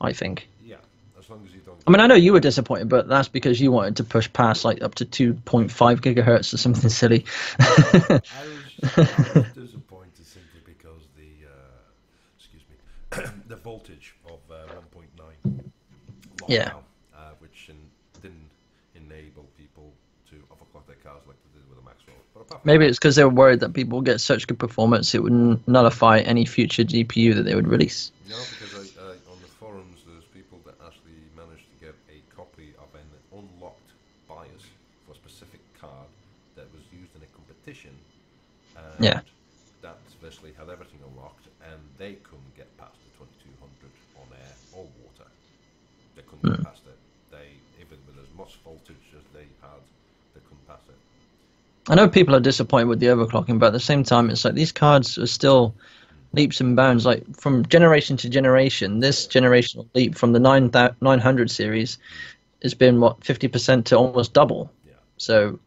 I think. Yeah, as long as you don't. I mean, I know you were disappointed, but that's because you wanted to push past like up to 2.5 gigahertz or something silly. I was disappointed simply because the voltage of 1.9 Yeah. which didn't enable people to overclock their cars like they did with the Maxwell. But apart from Maybe it's because they were worried that people would get such good performance it would nullify any future GPU that they would release. no, because on the forums there's people that actually managed to get a copy of an unlocked BIOS for a specific card that was used in a competition, and Yeah. that basically had everything unlocked, and they couldn't get past the 2200 on air or water. They couldn't get past it. Even with as much voltage as they had, they couldn't pass it. I know people are disappointed with the overclocking, but at the same time, it's like these cards are still leaps and bounds. Like from generation to generation, this generational leap from the 900 series has been, 50% to almost double. Yeah. So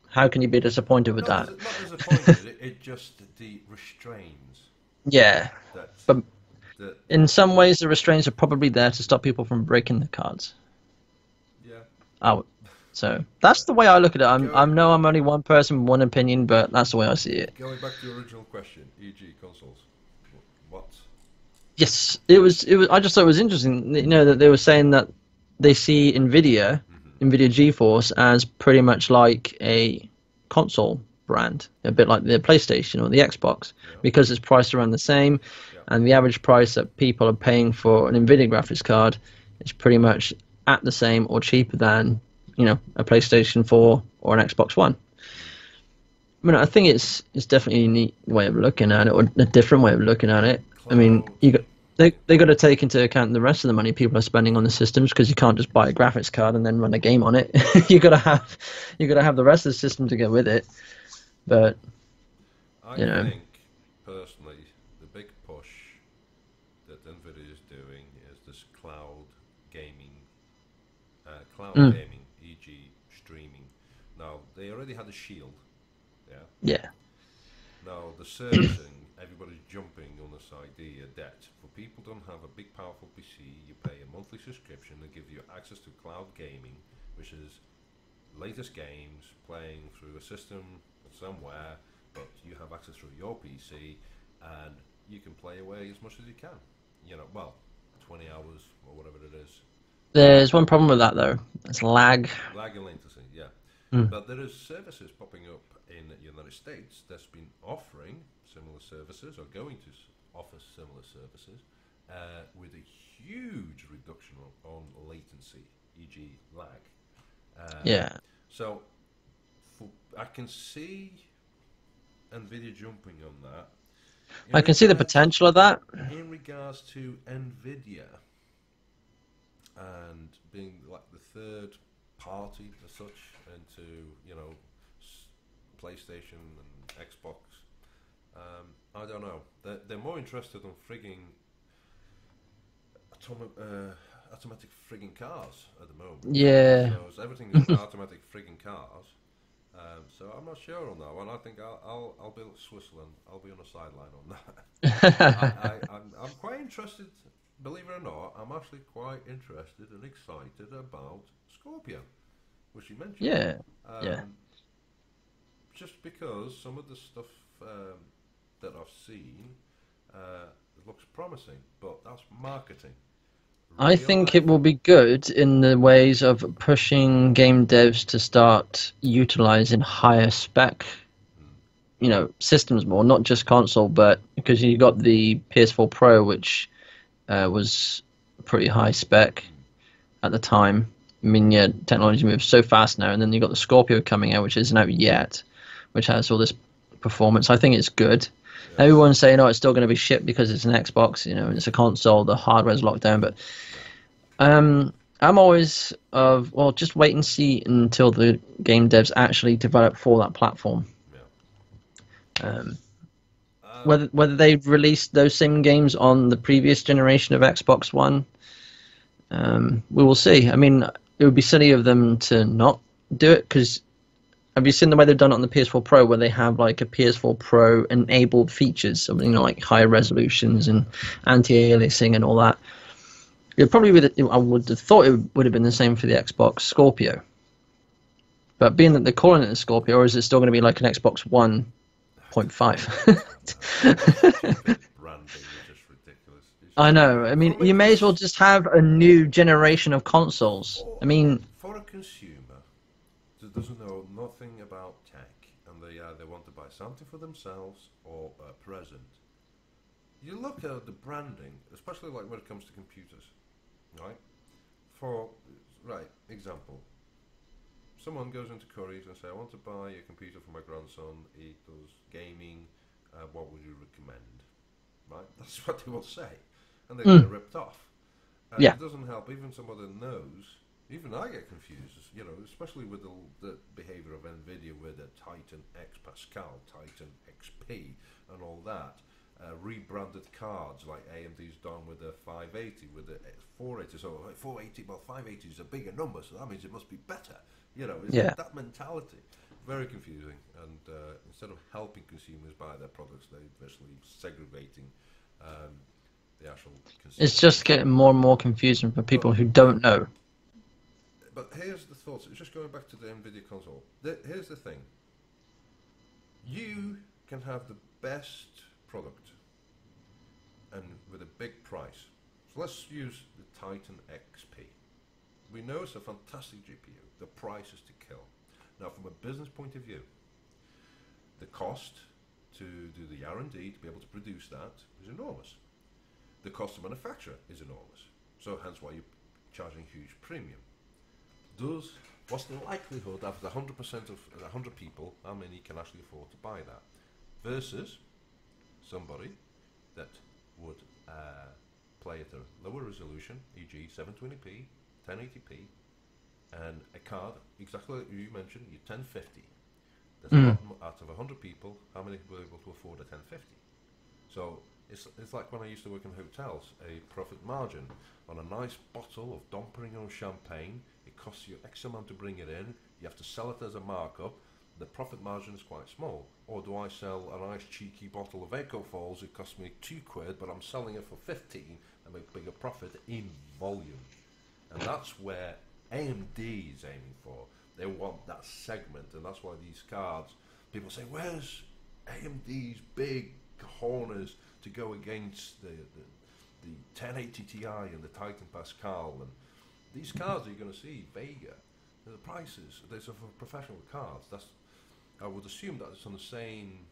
how can you be disappointed with that? Not disappointed. it just the restraints Yeah. that. But that in some ways, the restraints are probably there to stop people from breaking the cards. yeah. Oh, so that's the way I look at it. I'm only one person, one opinion, but that's the way I see it. Going back to your original question, e.g. consoles. What? Yes, it was. I just thought it was interesting, that they were saying that they see Nvidia GeForce as pretty much like a console brand, a bit like the PlayStation or the Xbox, because it's priced around the same, and the average price that people are paying for an Nvidia graphics card is pretty much at the same or cheaper than, a PlayStation 4 or an Xbox One. I mean, I think it's definitely a neat way of looking at it, or a different way of looking at it. I mean, they got to take into account the rest of the money people are spending on the systems, because you can't just buy a graphics card and then run a game on it. you got to have the rest of the system to go with it. But I think personally, the big push that Nvidia is doing is this cloud gaming, e.g. streaming. Now they already had a Shield. Yeah. Now the servicing, everybody's jumping on this idea that for people who don't have a big powerful PC, you pay a monthly subscription that gives you access to cloud gaming, which is latest games playing through a system somewhere, but you have access through your PC, and you can play away as much as you can. 20 hours or whatever it is. There's one problem with that though. It's lag. Lag and latency, yeah. But there is services popping up in the United States that's been offering similar services, or going to offer similar services, with a huge reduction on latency, e.g. lag. Yeah. So I can see Nvidia jumping on that. I can see the potential of that. In regards to Nvidia and being like the third party as such into PlayStation and Xbox, I don't know. They're more interested in frigging automatic frigging cars at the moment. Yeah. So everything is automatic frigging cars, So I'm not sure on that one. I think I'll be like Switzerland. I'll be on the sideline on that. I'm quite interested. Believe it or not, I'm actually quite interested and excited about Scorpio, which you mentioned. Yeah, yeah. Um, just because some of the stuff that I've seen looks promising, but that's marketing. I Real think it life. will be good in the ways of pushing game devs to start utilizing higher spec, Mm, systems more, not just console, but because you got the PS4 Pro, which was pretty high spec mm, at the time. I mean, yeah, technology moves so fast now, and then you got the Scorpio coming out, which isn't out yet, which has all this performance. I think it's good. yeah, Everyone's saying, "Oh, it's still going to be shit because it's an Xbox, it's a console, the hardware's locked down." But yeah, I'm always of well, just wait and see until the game devs actually develop for that platform. yeah. Um, Um, whether they released those same games on the previous generation of Xbox One, we will see. I mean, it would be silly of them to not do it because have you seen the way they've done it on the PS4 Pro, where they have like a PS4 Pro enabled features, so, like higher resolutions and anti-aliasing and all that. It probably I would have thought it would have been the same for the Xbox Scorpio, but being that they're calling it a Scorpio, or is it still going to be like an Xbox One point five? I don't know. This stupid branding is just ridiculous. It's I just know. I mean, from a you may as well just have a new generation of consoles. I mean, for a consumer that doesn't know nothing about tech and they want to buy something for themselves or a present. You look at the branding, especially like when it comes to computers, right? For right example, someone goes into Curry's and say, "I want to buy a computer for my grandson. He does gaming. What would you recommend?" Right? That's what they will say, and they get mm, ripped off. And yeah, it doesn't help even someone that knows. Even I get confused, especially with the behavior of Nvidia with the Titan X Pascal, Titan XP, and all that. Rebranded cards like AMD's done with the 580, with the 480. So 480, well, 580 is a bigger number, so that means it must be better. It's yeah. that mentality. Very confusing. And instead of helping consumers buy their products, they're virtually segregating um, the actual It's consumer. just getting more and more confusing for But people who don't know. but here's the thought. It's just going back to the Nvidia console. Here's the thing. You can have the best product and with a big price. So let's use the Titan XP. We know it's a fantastic GPU. The price is to kill. Now, from a business point of view, the cost to do the R&D to be able to produce that is enormous. The cost of manufacture is enormous. So hence why you're charging a huge premium. What's the likelihood of the 100% of 100 people, how many can actually afford to buy that? Versus somebody that would play at a lower resolution, e.g. 720p, 1080p, and a card, exactly like you mentioned, your 1050. There's a Mm. lot out of 100 people, how many were able to afford a 1050? So it's like when I used to work in hotels, a profit margin on a nice bottle of Dom Perignon champagne. It costs you X amount to bring it in. You have to sell it as a markup. The profit margin is quite small. Or do I sell a nice cheeky bottle of Echo Falls? It costs me £2, but I'm selling it for 15 and make bigger profit in volume. And that's where AMD is aiming for. They want that segment, and that's why these cards. People say, "Where's AMD's big corners to go against the 1080 Ti and the Titan Pascal?" And these cards you're going to see, Vega, the prices. These are for professional cards. I would assume that it's on the same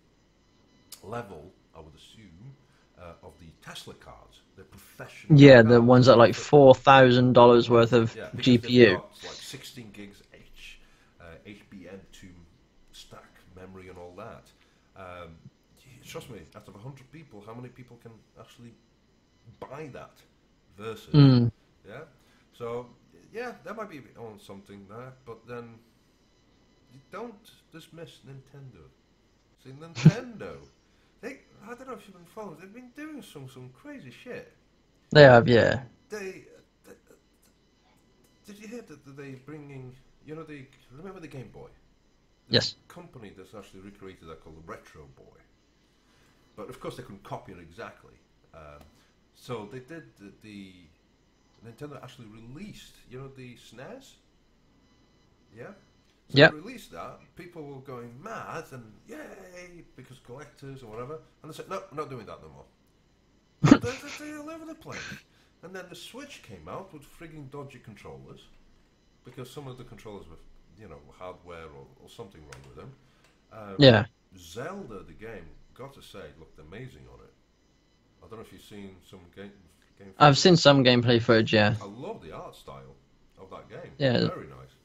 level. I would assume of the Tesla cards. They're professional Yeah, the cards. ones that are like $4,000 worth of Yeah, because they've GPU. got like 16 gigs HBM2 stack memory and all that. Trust me, out of 100 people, how many people can actually buy that? Versus, Mm. yeah. So yeah, there might be on something there, but then you don't dismiss Nintendo. See, Nintendo, I don't know if you've been following. They've been doing some crazy shit. They have, yeah. They did you hear that they bringing? Remember the Game Boy? Yes. company that's actually recreated that called Retro Boy. But of course they couldn't copy it exactly. So they did the Nintendo actually released, the SNES? Yeah? So Yep. they released that, people were going mad and yay, because collectors or whatever, and they said, no, we're not doing that no more. They're all over the place. And then the Switch came out with frigging dodgy controllers, because some of the controllers were, hardware or something wrong with them. Yeah. Zelda, the game, got to say, looked amazing on it. I don't know if you've seen some game I've footage. seen some gameplay footage, yeah. I love the art style of that game. Yeah. Very nice.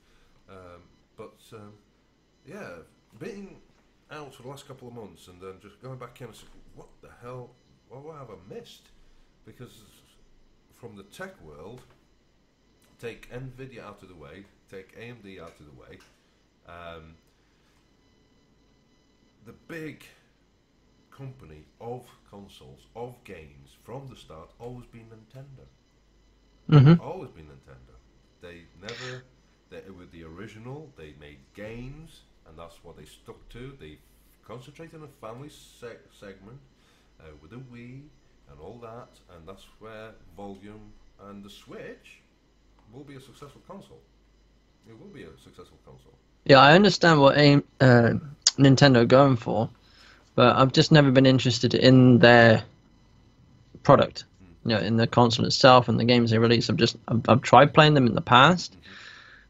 Yeah, being out for the last couple of months and then just going back in and saying, what the hell, what have I missed? Because from the tech world, take NVIDIA out of the way, take AMD out of the way, the big company of consoles, of games, from the start, always been Nintendo. Mm-hmm. Always been Nintendo. They were the original, they made games, and that's what they stuck to. They concentrated on a family segment with the Wii and all that, and that's where Volume and the Switch will be a successful console. It will be a successful console. Yeah, I understand what Nintendo are going for, but I've just never been interested in their product. In the console itself and the games they release. I've tried playing them in the past,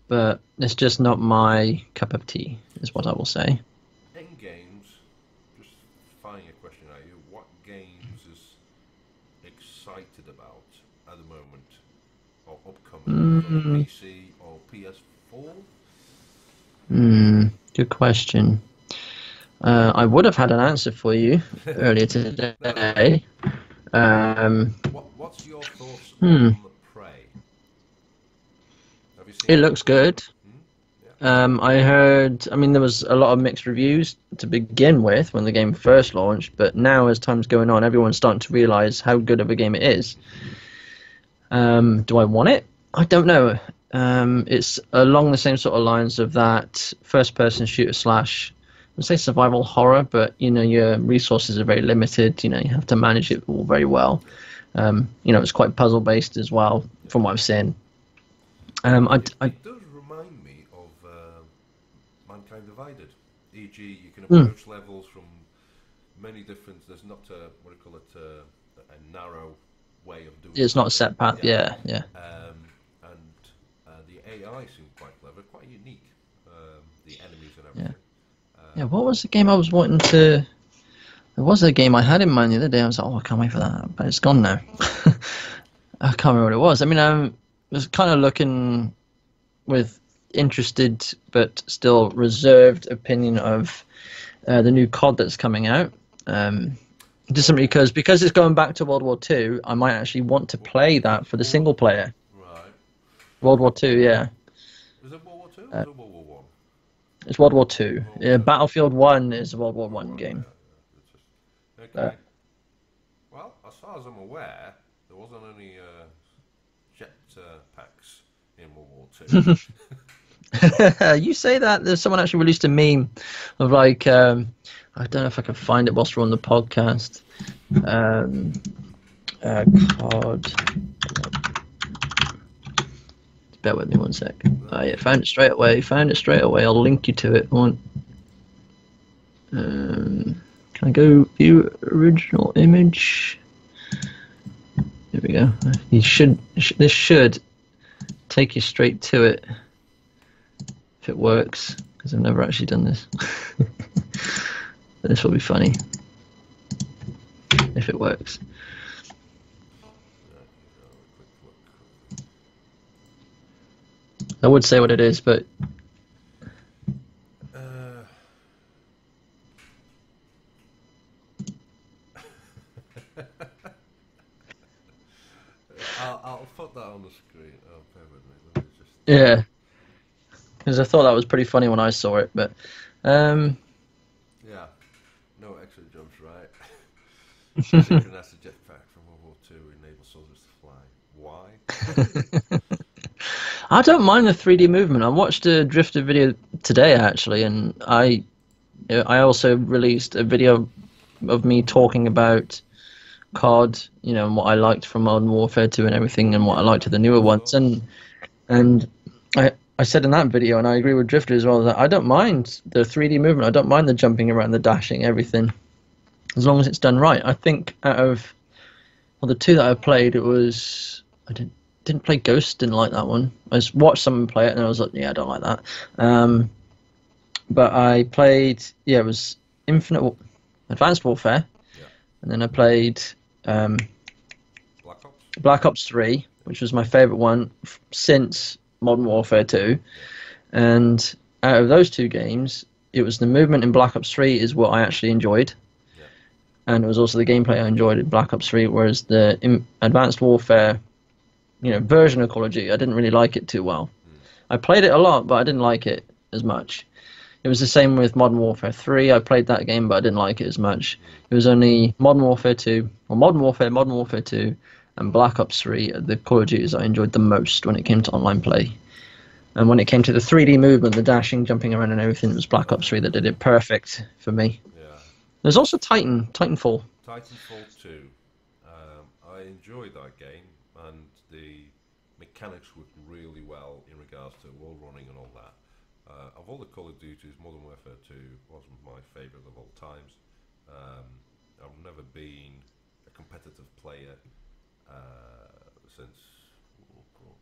but it's just not my cup of tea, is what I will say. In games, just firing a question at you, what games is excited about at the moment, or upcoming, on PC or PS4? Good question. I would have had an answer for you earlier today. What's your thoughts on the Prey? Have you seen it? Looks good. I heard, there was a lot of mixed reviews to begin with when the game first launched, but now as time's going on, everyone's starting to realise how good of a game it is. Do I want it? I don't know. It's along the same sort of lines of that first-person shooter slash, I would say survival horror, but your resources are very limited. You have to manage it all very well. It's quite puzzle based as well, from what I've seen. It does remind me of Mankind Divided. E.g., you can approach levels from many different. There's not a narrow way of doing. It's not a set path. Yeah. And the AI seemed quite clever, quite unique. The enemies and everything. Yeah, what was the game I was wanting to... There was a game I had in mind the other day. I was like, I can't wait for that, but it's gone now. I can't remember what it was. I was kind of looking with interested but still reserved opinion of the new COD that's coming out. Just simply because it's going back to World War II, I might actually want to play that for the single player. Right. World War II, yeah. Is it World War II or World War One? It's World War II. Battlefield 1 is a World War 1 game. Okay. Well, as far as I'm aware, there wasn't any jet packs in World War II. You say that, there's someone actually released a meme of I don't know if I can find it whilst we're on the podcast. COD. Bear with me one sec. Yeah, found it straight away. I'll link you to it. Can I go view original image? Here we go. This should take you straight to it if it works, because I've never actually done this. But this will be funny if it works. I would say what it is, but I'll put that on the screen. Oh, bear with me. Let me just... yeah, because I thought that was pretty funny when I saw it. But yeah, no extra jumps, right? Synchronized jetpack from World War II enables soldiers to fly. Why? I don't mind the 3D movement. I watched a Drifter video today actually, and I also released a video of me talking about COD, and what I liked from Modern Warfare 2 and everything, and what I liked of the newer I ones. saw. And I said in that video, and I agree with Drifter as well, that I don't mind the 3D movement. I don't mind the jumping around, the dashing, everything, as long as it's done right. I think out of the two that I played, I didn't play Ghost, didn't like that one. I just watched someone play it, and I was like, yeah, I don't like that. But I played, yeah, it was Advanced Warfare, Yeah. and then I played Black Ops. Black Ops 3, which was my favorite one since Modern Warfare 2. And out of those two games, it was the movement in Black Ops 3 is what I actually enjoyed. Yeah. And it was also the gameplay I enjoyed in Black Ops 3, whereas the Advanced Warfare, version of Call of Duty, I didn't really like it too well. I played it a lot, but I didn't like it as much. It was the same with Modern Warfare 3. I played that game, but I didn't like it as much. It was only Modern Warfare 2, or Modern Warfare 2, and Black Ops 3 are the Call of Duties I enjoyed the most when it came to online play. And when it came to the 3D movement, the dashing, jumping around and everything, it was Black Ops 3 that did it perfect for me. Yeah. There's also Titanfall. Titanfall 2. I enjoyed that game, and the mechanics worked really well in regards to wall running and all that. Of all the Call of Duties, Modern Warfare 2 wasn't my favourite of all times. I've never been a competitive player since. Oh God.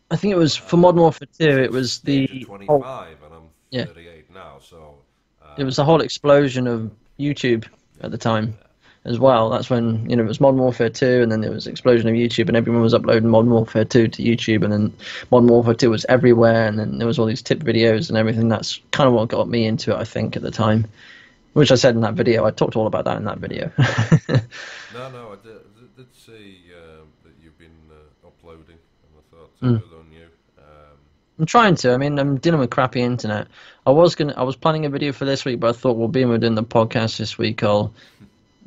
I think it was for Modern Warfare 2. It was the age the of 25, and I'm 38 now, so. It was the whole explosion of YouTube at the time as well. That's when, it was Modern Warfare 2, and then there was explosion of YouTube, and everyone was uploading Modern Warfare 2 to YouTube, and then Modern Warfare 2 was everywhere, and then there was all these tip videos and everything. That's kind of what got me into it, I think, at the time. Which I said in that video. I talked all about that in that video. No, I did see that you've been uploading, and I thought Mm. good on you. I'm trying to. I mean, I'm dealing with crappy internet. I was planning a video for this week, but I thought, well, being we're doing the podcast this week, I'll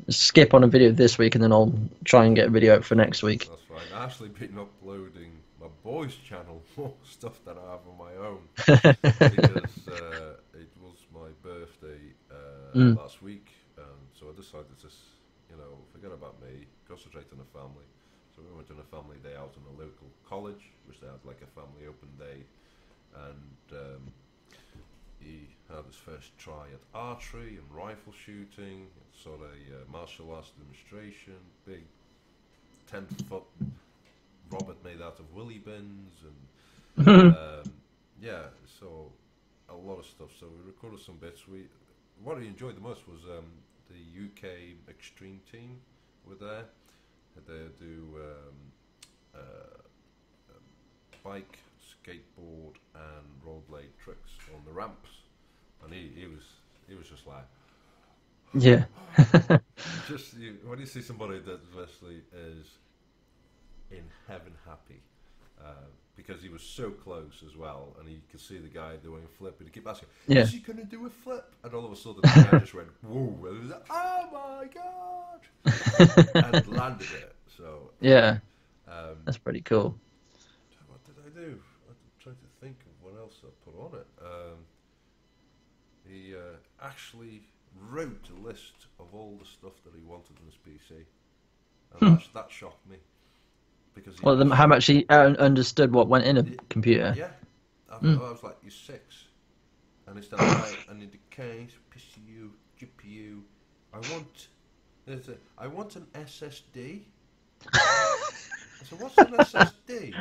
skip on a video this week, and then I'll try and get a video out for next week. That's fine. I've actually been uploading my boys' channel more stuff than I have on my own because it was my birthday last week, and so I decided to just, forget about me, concentrate on the family. So we went on a family day out in a local college, which they had like a family open day, and he had his first try at archery and rifle shooting. Sort of a martial arts demonstration, big 10-foot robot made out of willy bins, and yeah, so a lot of stuff. So we recorded some bits. What I enjoyed the most was the UK extreme team were there. They do bike, skateboard, and rollerblade tricks on the ramps, and he was just like. Yeah. When you see somebody that actually is in heaven happy, because he was so close as well, and he could see the guy doing a flip, and he kept asking, Yeah. "Is he going to do a flip?" And all of a sudden, the guy just went, "Whoa!" And he was like, "Oh my god!" and landed it. So Yeah. um, That's pretty cool. what did I do? I'm trying to think of what else I put on it. He actually wrote a list of all the stuff that he wanted in his PC, and that shocked me because Well, how much he understood what went in a computer. yeah, I was like, "You're 6," and he started right. I need the case, PCU, GPU. I want an SSD. I said, "What's an SSD?"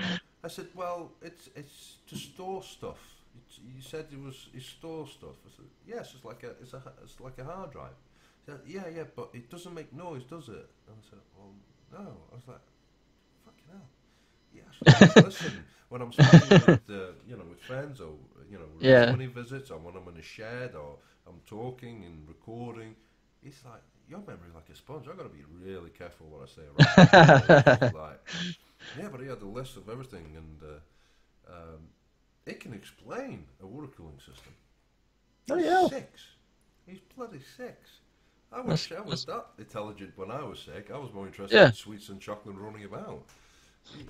I said, "Well, it's to store stuff." You said it store stuff. I said, "Yes, it's like a hard drive." He said, yeah, but it doesn't make noise, does it? And I said, "Well, no." I was like, "Fucking hell." Yeah, listen. When I'm speaking with friends, or money visits, or when I'm in a shed, or I'm talking and recording, it's like your memory's like a sponge. I've got to be really careful what I say around. Yeah, but he had a list of everything, and it can explain a water cooling system. Oh yeah. 6. He's bloody 6. I wish I was that intelligent when I was sick. I was more interested in sweets and chocolate running about.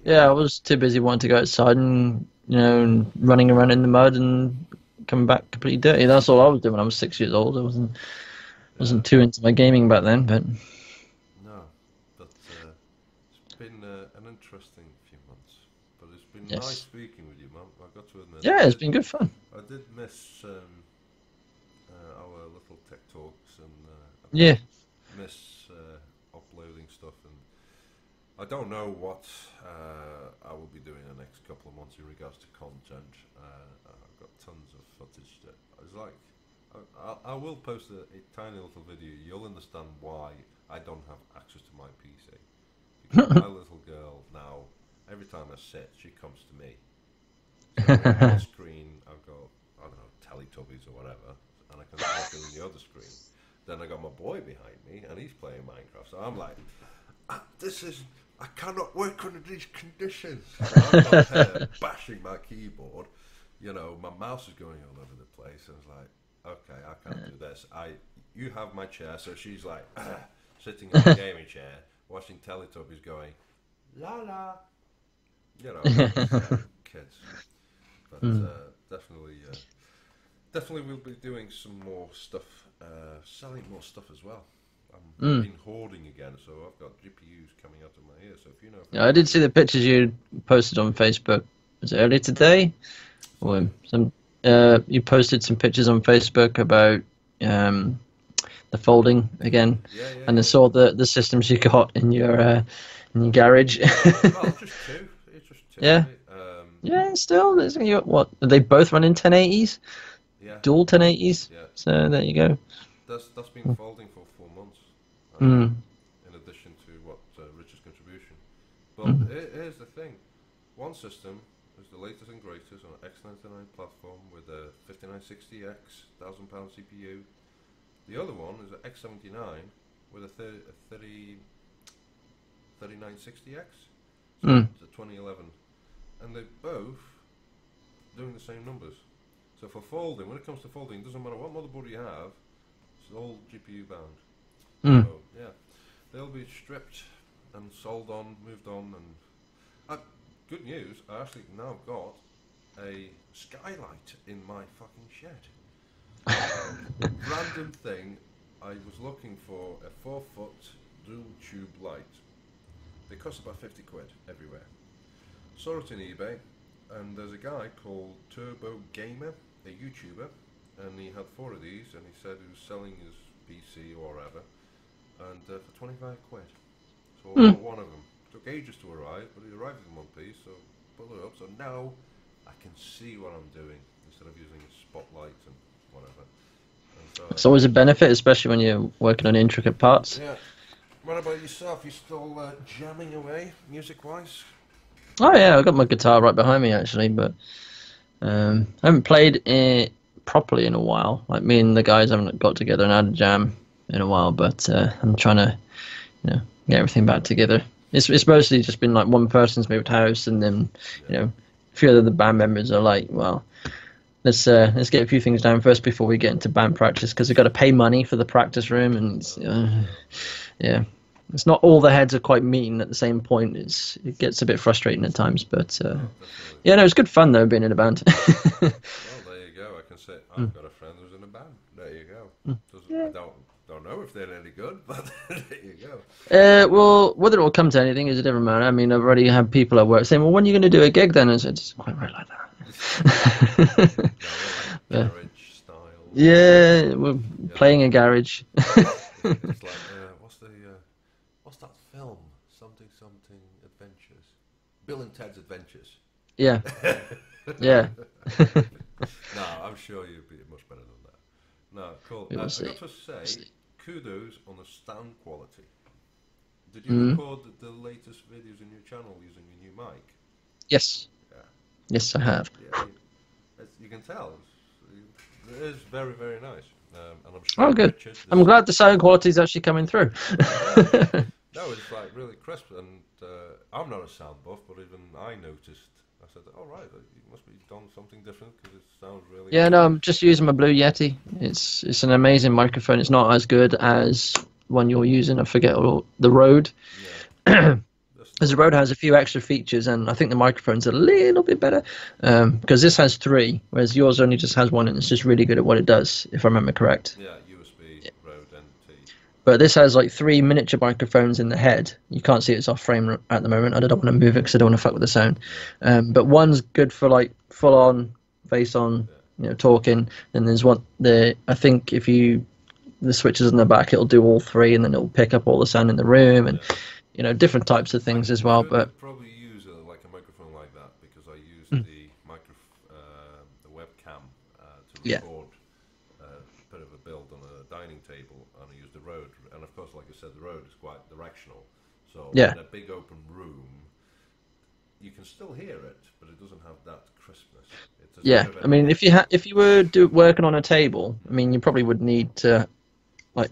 Yeah, I was too busy wanting to go outside and and running around in the mud and coming back completely dirty. That's all I was doing when I was 6 years old. I Yeah. wasn't too into my gaming back then, but No, but it's been an interesting few months. But it's been nice yes, speaking with you, man. I got to admit, yeah, it's been good fun. I did miss our little tech talks, and I did Yeah. miss uploading stuff. And I don't know what I will be doing the next couple of months in regards to content. I've got tons of footage that I was like. I will post a tiny little video. You'll understand why I don't have access to my PC. Because my little girl now, every time I sit, she comes to me. So on one screen, I've got, I don't know, Teletubbies or whatever, and I can look in the other screen. Then I got my boy behind me, and he's playing Minecraft. So I'm like, I cannot work under these conditions. So I'm up here bashing my keyboard. My mouse is going all over the place. And it's like, okay, I can't do this. You have my chair, so she's like sitting in the gaming chair, watching Teletubbies, going la la. Kids. But definitely we'll be doing some more stuff, selling more stuff as well. I've been hoarding again, so I've got GPUs coming out of my ear. So if you know, Yeah, I did see the pictures you posted on Facebook. Was it earlier today? Or some? You posted some pictures on Facebook about the folding again, and I saw the systems you got in your garage. well, just two. It's just two. Yeah. Right? Yeah, still, what? They both run in 1080s, Yeah. dual 1080s. Yeah. So there you go. That's been folding for 4 months. Mm. In addition to what Richard's contribution. But Mm. here's the thing: one system is the latest and greatest on an X99 platform with a 5960X £1,000 CPU. The other one is an X79 with a 3960X, so Mm. it's a 2011, and they're both doing the same numbers. So for folding, when it comes to folding, it doesn't matter what motherboard you have, it's all GPU bound. Mm. So yeah, they'll be stripped and sold on, moved on, and good news, I actually now got a skylight in my fucking shed. Random thing, I was looking for a 4-foot dual tube light. They cost about 50 quid everywhere. Saw it on eBay, and there's a guy called Turbo Gamer, a YouTuber, and he had 4 of these, and he said he was selling his PC or whatever, and for 25 quid. So I bought one of them. Took ages to arrive, but it arrived in one piece, so pulled it up. So now I can see what I'm doing instead of using a spotlight and whatever. And so, It's always a benefit, especially when you're working on intricate parts. yeah. What about yourself? You still jamming away, music-wise? Oh yeah, I got my guitar right behind me actually, but I haven't played it properly in a while. Like me and the guys haven't got together and had a jam in a while, but I'm trying to, get everything back together. It's mostly just been like one person's moved house, and then a few of the band members are like, well, let's get a few things down first before we get into band practice, because we've got to pay money for the practice room, and yeah, it's not all the heads are quite meeting at the same point. It gets a bit frustrating at times, but yeah, no, it's good fun though being in a band. Well, there you go. I can say I've got a friend who's in a band. There you go. I don't know if they're any good, but there you go. Well, whether it will come to anything is a different matter. I mean, I've already had people at work saying, "Well, when are you going to do a gig then?" And I said, "It's not quite right like that." No, like garage style. Yeah, we're playing a garage. It's like what's that film? Something Adventures. Bill and Ted's Adventures. Yeah, yeah. No, I'm sure you'd be much better than that. No, cool. We will I see. got to say, kudos on the sound quality. Did you record the latest videos in your channel using your new mic? Yes. Yeah. Yes, I have. Yeah, you can tell. It is very, very nice. And I'm sure Oh, good. Richard, I'm glad the sound quality is actually coming through. No, it's like really crisp, and I'm not a sound buff, but even I noticed. I said, "Oh right, you must be done something different because it sounds really." Yeah, no, I'm just using my Blue Yeti. It's an amazing microphone. It's not as good as one you're using. I forget the Rode. Yeah. As the Rode has a few extra features, and I think the microphone's a little bit better because this has three, whereas yours only just has one, and it's just really good at what it does, if I remember correct. Yeah, USB, Rode NT. But this has like three miniature microphones in the head. You can't see it's off frame at the moment. I don't want to move it because I don't want to fuck with the sound. But one's good for like full on, face on, talking. And there's one I think if the switches in the back, it'll do all three, and then it'll pick up all the sound in the room and different types of things as well. But probably use like a microphone like that because I use the webcam to Yeah. record a bit of a build on a dining table, and I use the Rode. And of course, like I said, the Rode is quite directional. So Yeah. in a big open room, you can still hear it, but it doesn't have that crispness. It's a yeah, bit of I mean, if you were working on a table, I mean, you probably would need to like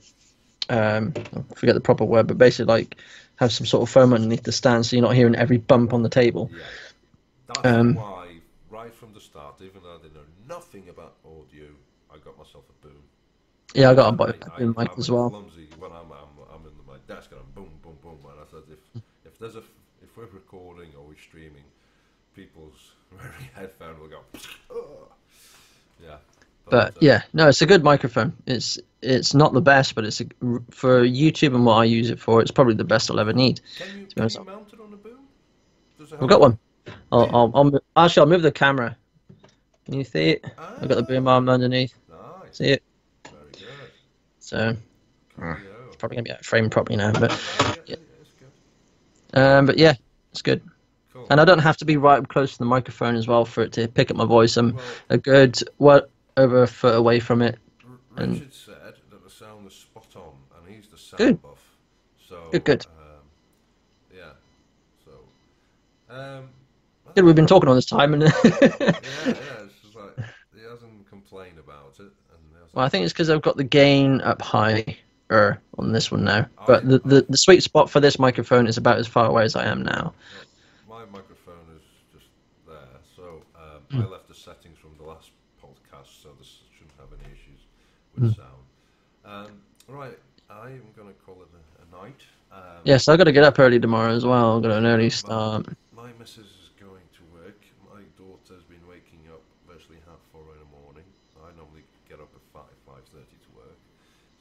I forget the proper word, but basically like have some sort of foam underneath the stand so you're not hearing every bump on the table. Yeah. That's why, right from the start, even though I didn't know nothing about audio, I got myself a boom. Yeah, I got a boom mic I'm as well. clumsy when I'm in my desk and I'm boom, boom, boom. And I said, if we're recording or we're streaming, people's wearing headphones will go, "Ugh." Yeah. But yeah, no, it's a good microphone. It's not the best, but for YouTube and what I use it for, it's probably the best I'll ever need. Can you mount it on a boom? I've got one. I'll move the camera. Can you see it? I've got the boom arm underneath. Nice. See it? Very good. So Coolio. it's probably gonna be out of frame properly now, but Yeah, it's good. but yeah, it's good. Cool. And I don't have to be right up close to the microphone as well for it to pick up my voice. I'm Well, a good over a foot away from it. Richard said that the sound was spot on, and he's the sound Good. buff. So Good. yeah. So Good. We've been talking all this time, and yeah. It's just like he hasn't complained about it, and well, I think it's because I've got the gain up higher on this one now. But the sweet spot for this microphone is about as far away as I am now. my microphone is just there. So I left the settings from the last podcast, so this shouldn't have any issues with sound. Right, I am going to call it a night. Yes, I've got to get up early tomorrow as well. I've got an early start. My missus is going to work. My daughter's been waking up virtually 4:30 in the morning. I normally get up at 5:30 to work.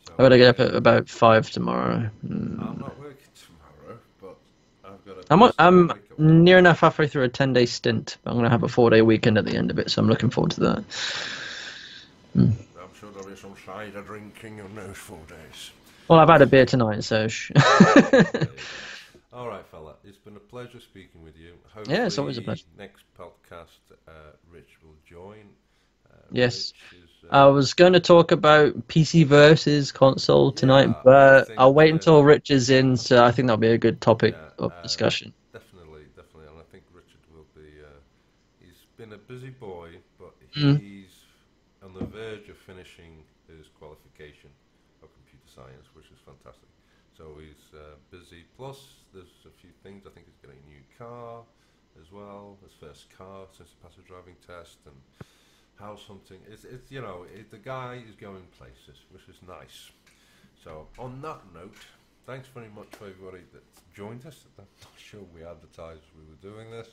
So I've got to get up at about 5 tomorrow. I'm not working tomorrow, but I've got to. I'm near enough halfway through a 10-day stint. I'm going to have a 4-day weekend at the end of it, so I'm looking forward to that. I'm sure there'll be some cider drinking on those 4 days. Well, I've had a beer tonight, so. All right, fella. It's been a pleasure speaking with you. Hopefully, Yeah, it's always a pleasure. Next podcast, Rich will join. Yes. Rich is, I was going to talk about PC versus console tonight, I but think, I'll wait until Rich is in, so I think that'll be a good topic of discussion. Definitely, and I think Richard will be. He's been a busy boy, but Mm. he's on the verge of finishing his qualification of computer science, which is fantastic. So he's busy. Plus, there's a few things. I think he's getting a new car as well. His first car since he passed the driving test, and house hunting. The guy is going places, which is nice. So on that note, thanks very much for everybody that joined us. I'm not sure we advertised we were doing this.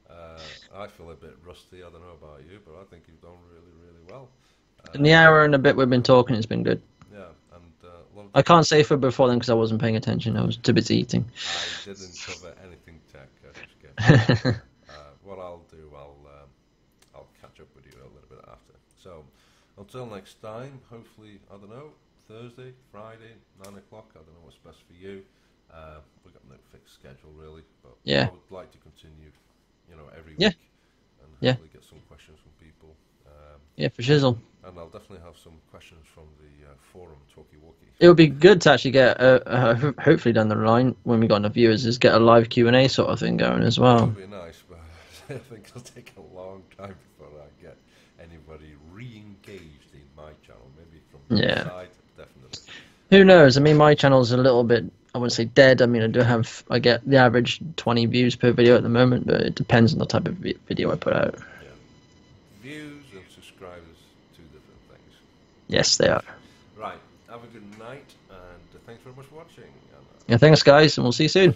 I feel a bit rusty. I don't know about you, but I think you've done really, really well. In the hour and a bit we've been talking, it's been good. Yeah, and I can't say for before then because I wasn't paying attention. I was too busy eating. I didn't cover anything tech. Just kidding. What I'll do, I'll catch up with you a little bit after. So until next time, hopefully, I don't know, Thursday, Friday, 9 o'clock. I don't know what's best for you. We've got no fixed schedule really, but Yeah. I would like to continue, every Yeah. week and hopefully get some questions from people. Yeah, for shizzle. And I'll definitely have some questions from the forum, Talkie Walkie. It would be good to actually get, hopefully down the line when we got enough viewers, is get a live Q&A sort of thing going as It well. would be nice, but I think it'll take a long time before I get anybody re-engaged in my channel. Maybe from your Yeah. side, definitely. Who knows? I mean, my channel's a little bit, I wouldn't say dead. I mean, I get the average 20 views per video at the moment, but it depends on the type of video I put out. Yeah. Views and subscribers, two different things. Yes, they are. Right. Have a good night, and thanks very much for watching. Yeah, thanks, guys, and we'll see you soon.